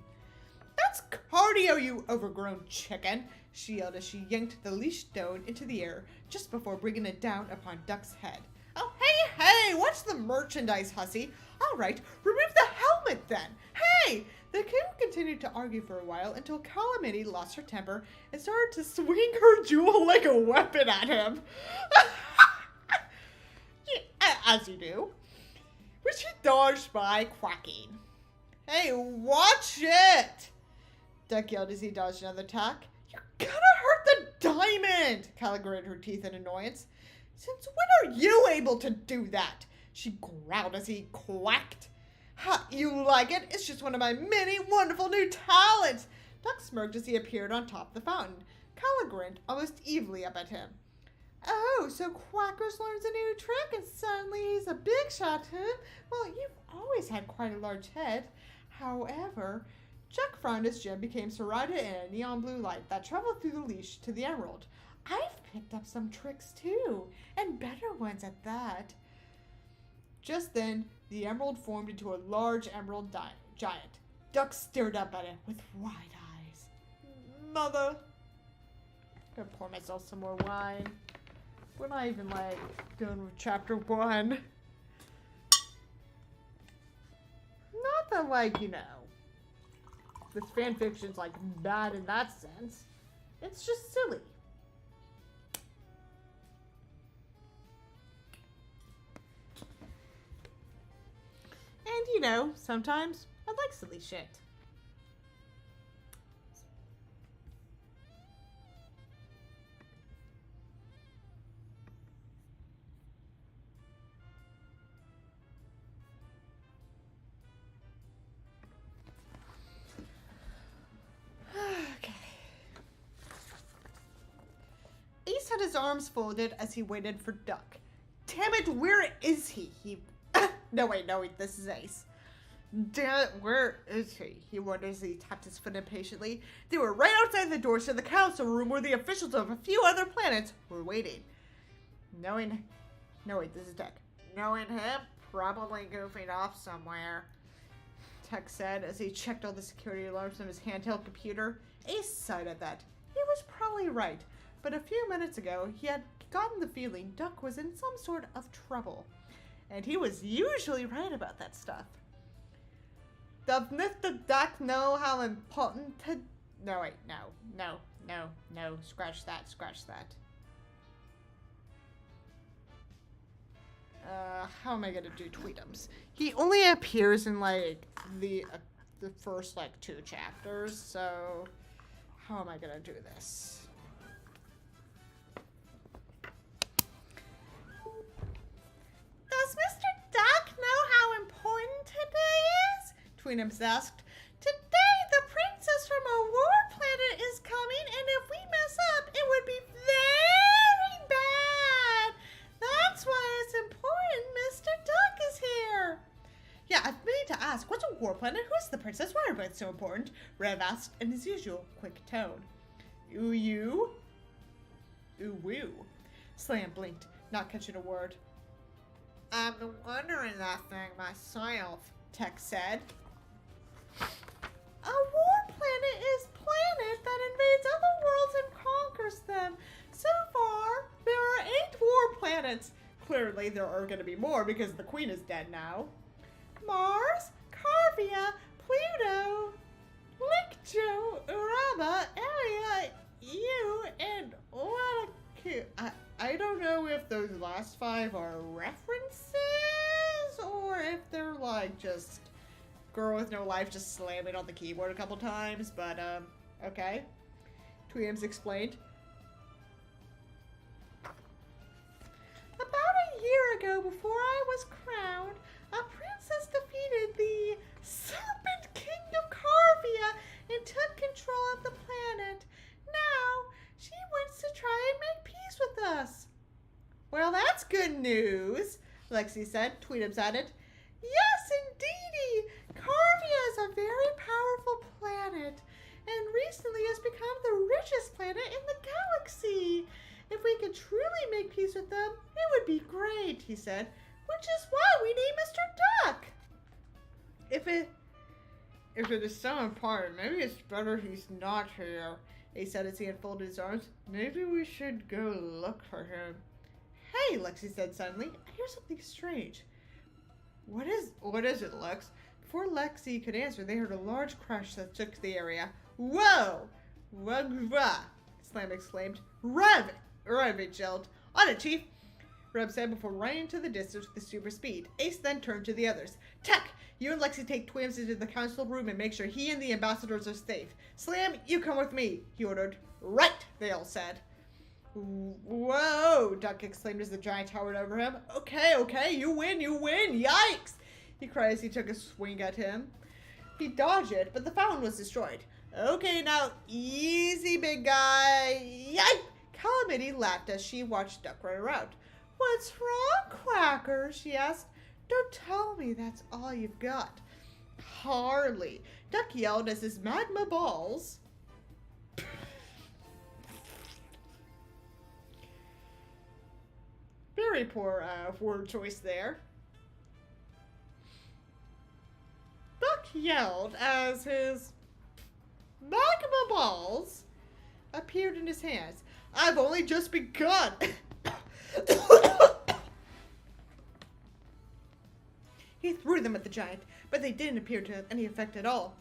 That's cardio, you overgrown chicken, she yelled as she yanked the leash stone into the air just before bringing it down upon Duck's head. Oh, hey, what's the merchandise, hussy? All right, remove the helmet then. Hey! The two continued to argue for a while until Calamity lost her temper and started to swing her jewel like a weapon at him. Yeah, as you do. Which he dodged by quacking. Hey, watch it! Duck yelled as he dodged another attack. You're gonna hurt the diamond! Cala gritted her teeth in annoyance. Since when are you able to do that? She growled as he quacked. Ha, you like it? It's just one of my many wonderful new talents! Duck smirked as he appeared on top of the fountain. Cala grinned almost evilly up at him. Oh, so Quackers learns a new trick and suddenly he's a big shot, huh? Well, you've always had quite a large head. However, Chuck frowned as Jim became surrounded in a neon blue light that traveled through the leash to the emerald. I've picked up some tricks too, and better ones at that. Just then, the emerald formed into a large emerald giant. Duck stared up at it with wide eyes. Mother. I'm gonna pour myself some more wine. We're not even, done with chapter 1. Not that, this fanfiction's, bad in that sense. It's just silly. And, sometimes I like silly shit. Okay. Ace had his arms folded as he waited for Duck. Damn it, where is he? No, this is Ace. Damn it, where is he? He wondered as he tapped his foot impatiently. They were right outside the doors to the council room where the officials of a few other planets were waiting. No, wait, this is Tech. Knowing him, probably goofing off somewhere, Tech said as he checked all the security alarms on his handheld computer. Ace sighed at that. He was probably right, but a few minutes ago he had gotten the feeling Duck was in some sort of trouble. And he was usually right about that stuff. Does Mr. Duck know how important to... No, wait, no. Scratch that. How am I gonna do Tweetums? He only appears in, like, the first, like, 2 chapters, so... How am I gonna do this? Does Mr. Duck know how important today is? Tweetums asked. Today, the princess from a war planet is coming, and if we mess up, it would be very bad. That's why it's important Mr. Duck is here. Yeah, I've made to ask, what's a war planet? Who's the princess? Why are both so important? Rev asked in his usual quick tone. Ooh, woo. Slam blinked, not catching a word. I'm wondering that thing myself, Tech said. A war planet is a planet that invades other worlds and conquers them. So far, there are 8 war planets. Clearly, there are going to be more because the queen is dead now. Mars, Carvia, Pluto, Licto, Uraba, Area, Io, and what a cute... I don't know if those last 5 are references or if they're like just girl with no life just slamming on the keyboard a couple times, but okay. Tweetums explained. About a year ago, before I was crowned, a princess defeated the Serpent King of Carvia and took control of the planet. Now, she wants to try and make peace with us. Well, that's good news, Lexi said. Tweetums added. Yes, indeedy. Carvia is a very powerful planet and recently has become the richest planet in the galaxy. If we could truly make peace with them, it would be great, he said, which is why we need Mr. Duck. If it is so important, maybe it's better he's not here, he said as he unfolded his arms. Maybe we should go look for him. Hey, Lexi said suddenly, I hear something strange. What is it, Lex? Before Lexi could answer, they heard a large crash that shook the area. Whoa! Wah! Slam exclaimed. Rev it, yelled. On it, Chief! Rev said before running into the distance with super speed. Ace then turned to the others. Tech, you and Lexi take Twins into the council room and make sure he and the ambassadors are safe. Slam, you come with me, he ordered. Right, they all said. Whoa, Duck exclaimed as the giant towered over him. Okay, you win, yikes! He cried as he took a swing at him. He dodged it, but the fountain was destroyed. Okay, now, easy, big guy. Yike! Calamity laughed as she watched Duck run around. What's wrong, Quacker? She asked. Don't tell me that's all you've got. Hardly. Duck yelled as his magma balls... Very poor word choice there. Duck yelled as his magma balls appeared in his hands. I've only just begun. He threw them at the giant, but they didn't appear to have any effect at all.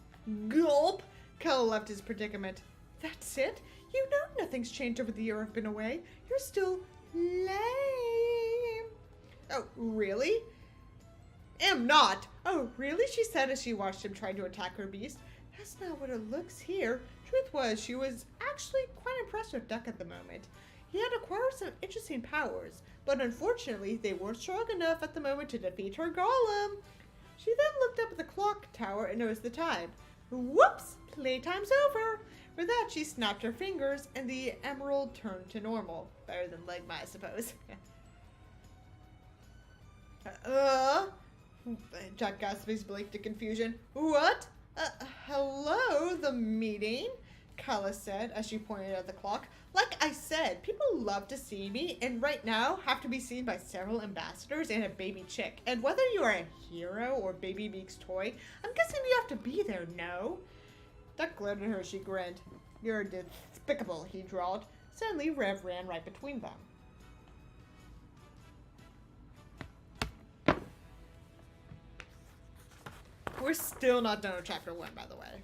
Gulp! Kel left his predicament. That's it? You know nothing's changed over the year I've been away. You're still lame. Oh, really? Am not. Oh, really? She said as she watched him trying to attack her beast. That's not what it looks here. Truth was, she was actually quite impressed with Duck at the moment. He had acquired some interesting powers, but unfortunately, they weren't strong enough at the moment to defeat her golem. She then looked up at the clock tower and noticed the time. Whoops! Playtime's over! For that, she snapped her fingers, and the emerald turned to normal. Better than Legma, I suppose. Jack gasped his blink to confusion. What? Hello, the meeting? Kala said as she pointed at the clock. Like I said, people love to see me, and right now have to be seen by several ambassadors and a baby chick. And whether you are a hero or Baby Meek's toy, I'm guessing you have to be there, no? Duck glared at her as she grinned. You're despicable, he drawled. Suddenly, Rev ran right between them. We're still not done with chapter 1, by the way.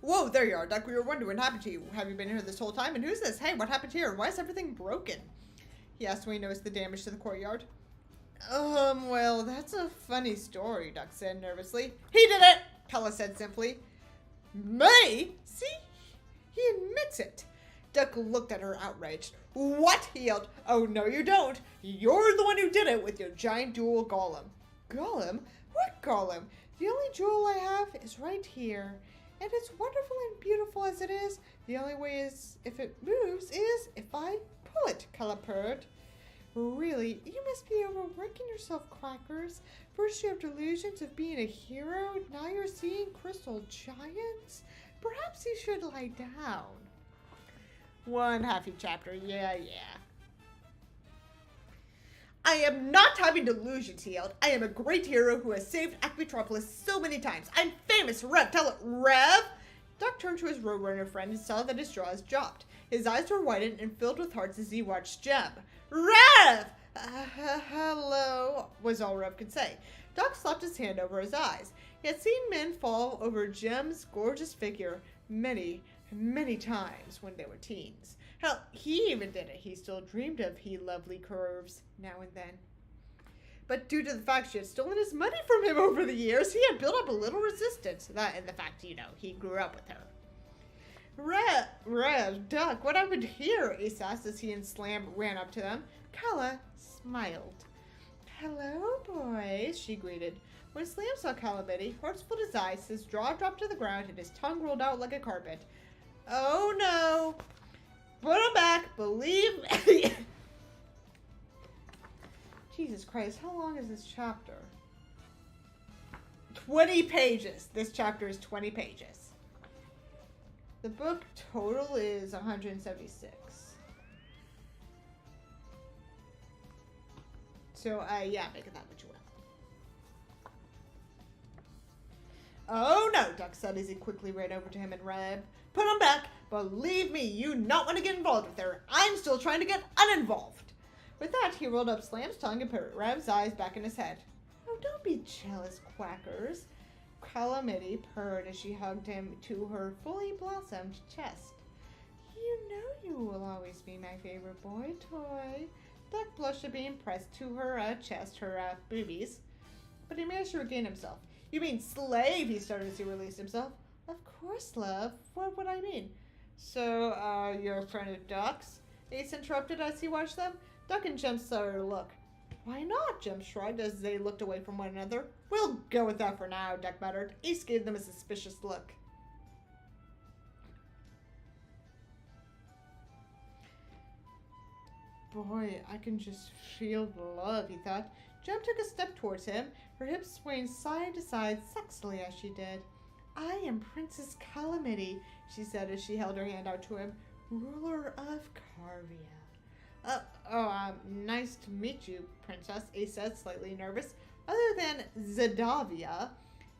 Whoa, there you are, Duck. We were wondering what happened to you. Have you been here this whole time? And who's this? Hey, what happened here? Why is everything broken? He asked when he noticed the damage to the courtyard. Well, that's a funny story, Duck said nervously. He did it, Kala said simply. Me? See? He admits it. Duck looked at her outraged. What? He yelled. Oh, no, you don't. You're the one who did it with your giant jewel golem. Golem? What golem? The only jewel I have is right here. And as wonderful and beautiful as it is, the only way is if it moves is if I pull it, Kala purred. Really, you must be overworking yourself, Quackers. First you have delusions of being a hero, now you're seeing crystal giants? Perhaps you should lie down. One happy chapter, yeah. I am not having delusions, he yelled. I am a great hero who has saved Aquatropolis so many times. I'm famous, Rev. Tell it, Rev! Duck turned to his Roadrunner friend and saw that his jaws dropped. His eyes were widened and filled with hearts as he watched Gem. Rev! Hello, was all Rev could say. Duck slapped his hand over his eyes. He had seen men fall over Gem's gorgeous figure many times when they were teens. Hell, he even did it. He still dreamed of he lovely curves now and then. But due to the fact she had stolen his money from him over the years, he had built up a little resistance. That and the fact, he grew up with her. Rev, Duck, what happened here? Ace asked as he and Slam ran up to them. Kala smiled. Hello, boys, she greeted. When Slam saw Calamity, hearts filled his eyes, his jaw dropped to the ground, and his tongue rolled out like a carpet. Oh no! Put him back, believe me! Jesus Christ, how long is this chapter? 20 pages. This chapter is 20 pages. The book total is 176. So, yeah, make it that much well. Oh no, Duck said as he quickly ran over to him and Rev. Put him back. Believe me, you not want to get involved with her. I'm still trying to get uninvolved. With that, he rolled up Slam's tongue and put Rev's eyes back in his head. Oh, don't be jealous, Quackers. Calamity purred as she hugged him to her fully blossomed chest. You know you will always be my favorite boy toy. Duck blushed at being pressed to her chest, her boobies. But he managed to regain himself. You mean slave, he started as he released himself. Of course, love. What would I mean? So, you're a friend of Duck's? Ace interrupted as he watched them. Duck and Gem started to look. Why not? Gem shrugged as they looked away from one another. We'll go with that for now, Duck muttered. Ace gave them a suspicious look. Boy, I can just feel the love, he thought. Gem took a step towards him, her hips swaying side to side sexily as she did. I am Princess Calamity, she said as she held her hand out to him, ruler of Carvia. Nice to meet you, Princess, Ace said, slightly nervous. Other than Zadavia,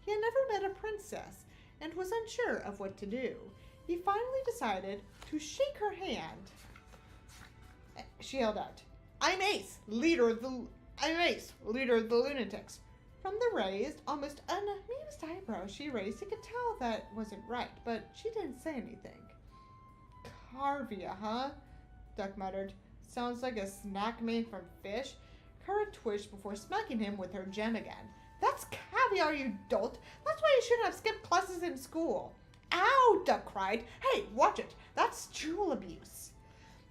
he had never met a princess and was unsure of what to do. He finally decided to shake her hand. She held out. I'm Ace, leader of the lunatics. From the raised, almost unamused eyebrows she raised, he could tell that wasn't right, but she didn't say anything. Carvia, huh? Duck muttered. Sounds like a snack made from fish. Kara twitched before smacking him with her gem again. That's caviar, you dolt. That's why you shouldn't have skipped classes in school. Ow, Duck cried. Hey, watch it. That's jewel abuse.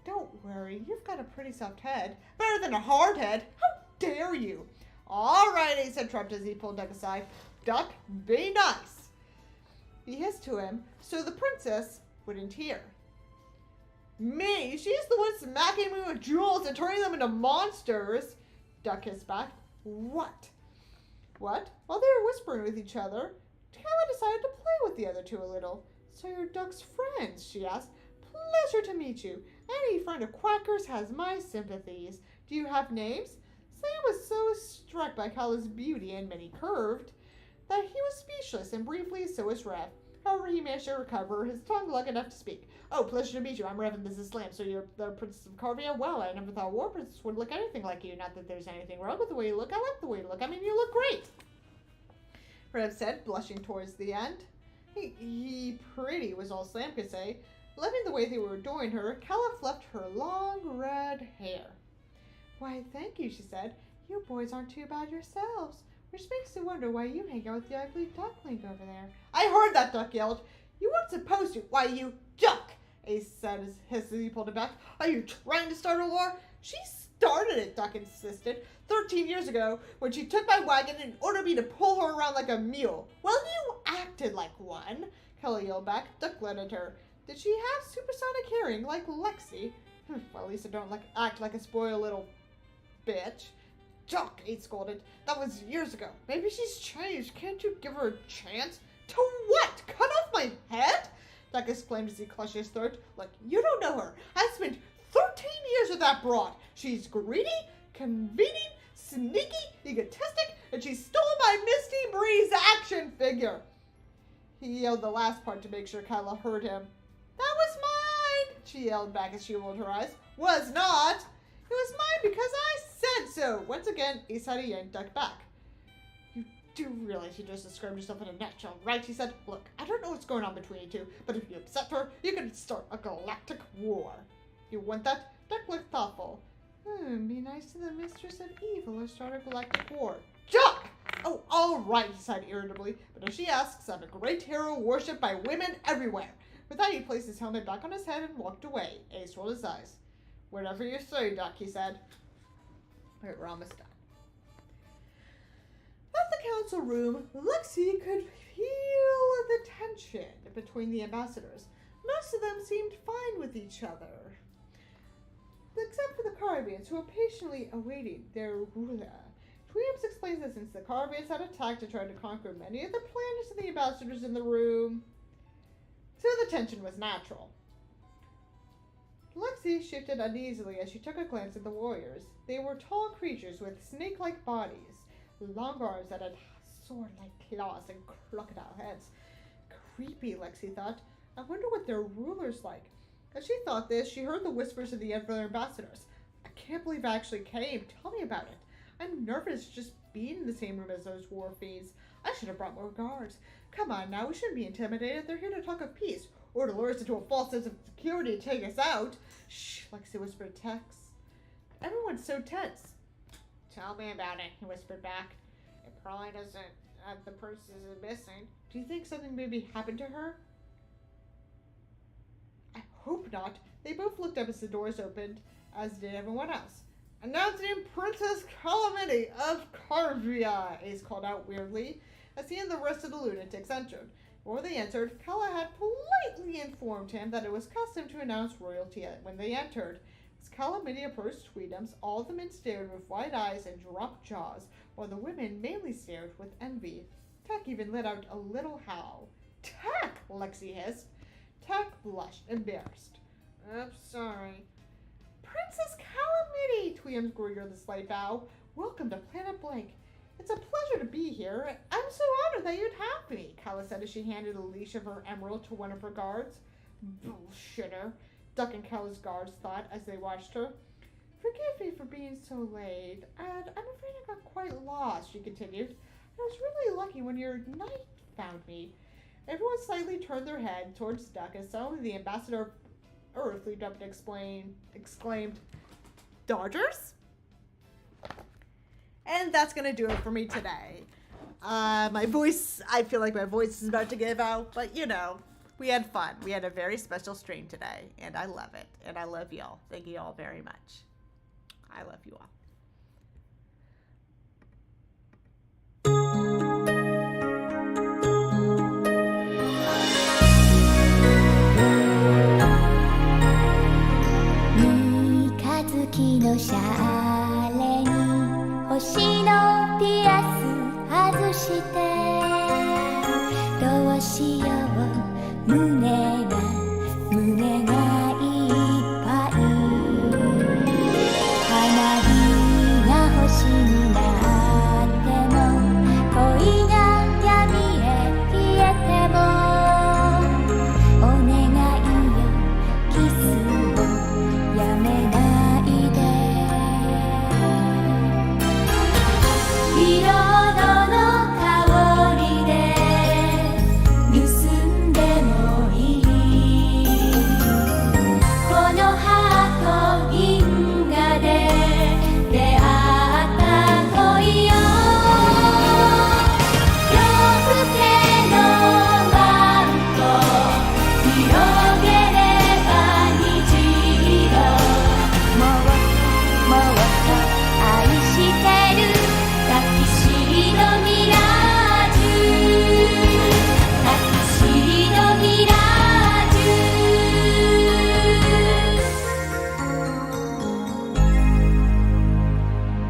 Don't worry, you've got a pretty soft head. Better than a hard head. How dare you? All right, Ace interrupted as he pulled Duck aside. Duck, be nice. He hissed to him, so the princess wouldn't hear. Me? She's the one smacking me with jewels and turning them into monsters. Duck hissed back. What? What? While they were whispering with each other, Kala decided to play with the other two a little. So you're Duck's friends, she asked. Pleasure to meet you. Any friend of Quacker's has my sympathies. Do you have names? Sam was so struck by Kala's beauty and many curved that he was speechless, and briefly so was Rev. However, he managed to recover his tongue long enough to speak. Oh, pleasure to meet you. I'm Rev and this is Slam. So you're the Princess of Carvia? Well, I never thought a war princess would look anything like you. Not that there's anything wrong with the way you look. I like the way you look. I mean, you look great. Rev said, blushing towards the end. He pretty was all Slam could say. Loving the way they were adoring her, Kala fluffed her long red hair. Why, thank you, she said. You boys aren't too bad yourselves. Which makes me wonder why you hang out with the ugly duckling over there. I heard that, Duck yelled. You weren't supposed to. Why, you duck, Ace said as he pulled it back. Are you trying to start a war? She started it, Duck insisted. 13 years ago, when she took my wagon and ordered me to pull her around like a mule. Well, you acted like one, Kelly yelled back. Duck glared at her. Did she have supersonic hearing like Lexi? Well, at least I don't act like a spoiled little bitch. Duck, Ace scolded. That was years ago. Maybe she's changed. Can't you give her a chance? To what? Cut off my head? Duck exclaimed as he clutched his throat. Look, you don't know her. I spent 13 years with that broad. She's greedy, convenient, sneaky, egotistic, and she stole my Misty Breeze action figure. He yelled the last part to make sure Kyla heard him. That was mine, she yelled back as she rolled her eyes. Was not. It was mine because I said so. Once again, Ace had to yank Duck back. You do realize you just described yourself in a nutshell, right? He said. Look, I don't know what's going on between you two, but if you upset her, you can start a galactic war. You want that? Duck looked thoughtful. Be nice to the mistress of evil or start a galactic war. Duck! Oh, all right, he sighed irritably. But if she asks, I'm a great hero worshipped by women everywhere. With that, he placed his helmet back on his head and walked away. Ace rolled his eyes. Whatever you say, Duck, he said. Alright, we're almost done. At the council room, Lexi could feel the tension between the ambassadors. Most of them seemed fine with each other, except for the Carvians, who were patiently awaiting their ruler. Tweeps explains that since the Carvians had attacked and tried to conquer many of the planets of the ambassadors in the room, so the tension was natural. Lexi shifted uneasily as she took a glance at the warriors. They were tall creatures with snake-like bodies, long arms that had sword-like claws and crocodile heads. Creepy, Lexi thought. I wonder what their ruler's like. As she thought this, she heard the whispers of the other ambassadors. I can't believe I actually came. Tell me about it. I'm nervous just being in the same room as those war fiends. I should have brought more guards. Come on now, we shouldn't be intimidated. They're here to talk of peace, or to lure us into a false sense of security and take us out. Shh, Lexi whispered to Tex. Everyone's so tense. Tell me about it, he whispered back. It probably doesn't. The princess is missing. Do you think something maybe happened to her? I hope not. They both looked up as the doors opened, as did everyone else. Announcing Princess Calamity of Carvia, Ace called out weirdly, as he and the rest of the lunatics entered. Before they entered, Kala had politely informed him that it was custom to announce royalty when they entered. As Calamity approached Tweedums, all of the men stared with wide eyes and dropped jaws, while the women mainly stared with envy. Tack even let out a little howl. Tack! Lexi hissed. Tack blushed, embarrassed. I'm sorry. Princess Calamity! Tweedums greeted with a slight bow. Welcome to Planet Blank. It's a pleasure to be here. I'm so honored that you'd have me, Kala said as she handed a leash of her emerald to one of her guards. Bullshitter, Duck and Kala's guards thought as they watched her. Forgive me for being so late, and I'm afraid I got quite lost, she continued. I was really lucky when your knight found me. Everyone slightly turned their head towards Duck as suddenly the ambassador of Earth leaped up and exclaimed, Dodgers? And that's going to do it for me today. My voice, I feel like my voice is about to give out, but you know, we had fun. We had a very special stream today, and I love it. And I love y'all. Thank you all very much. I love you all. Shine.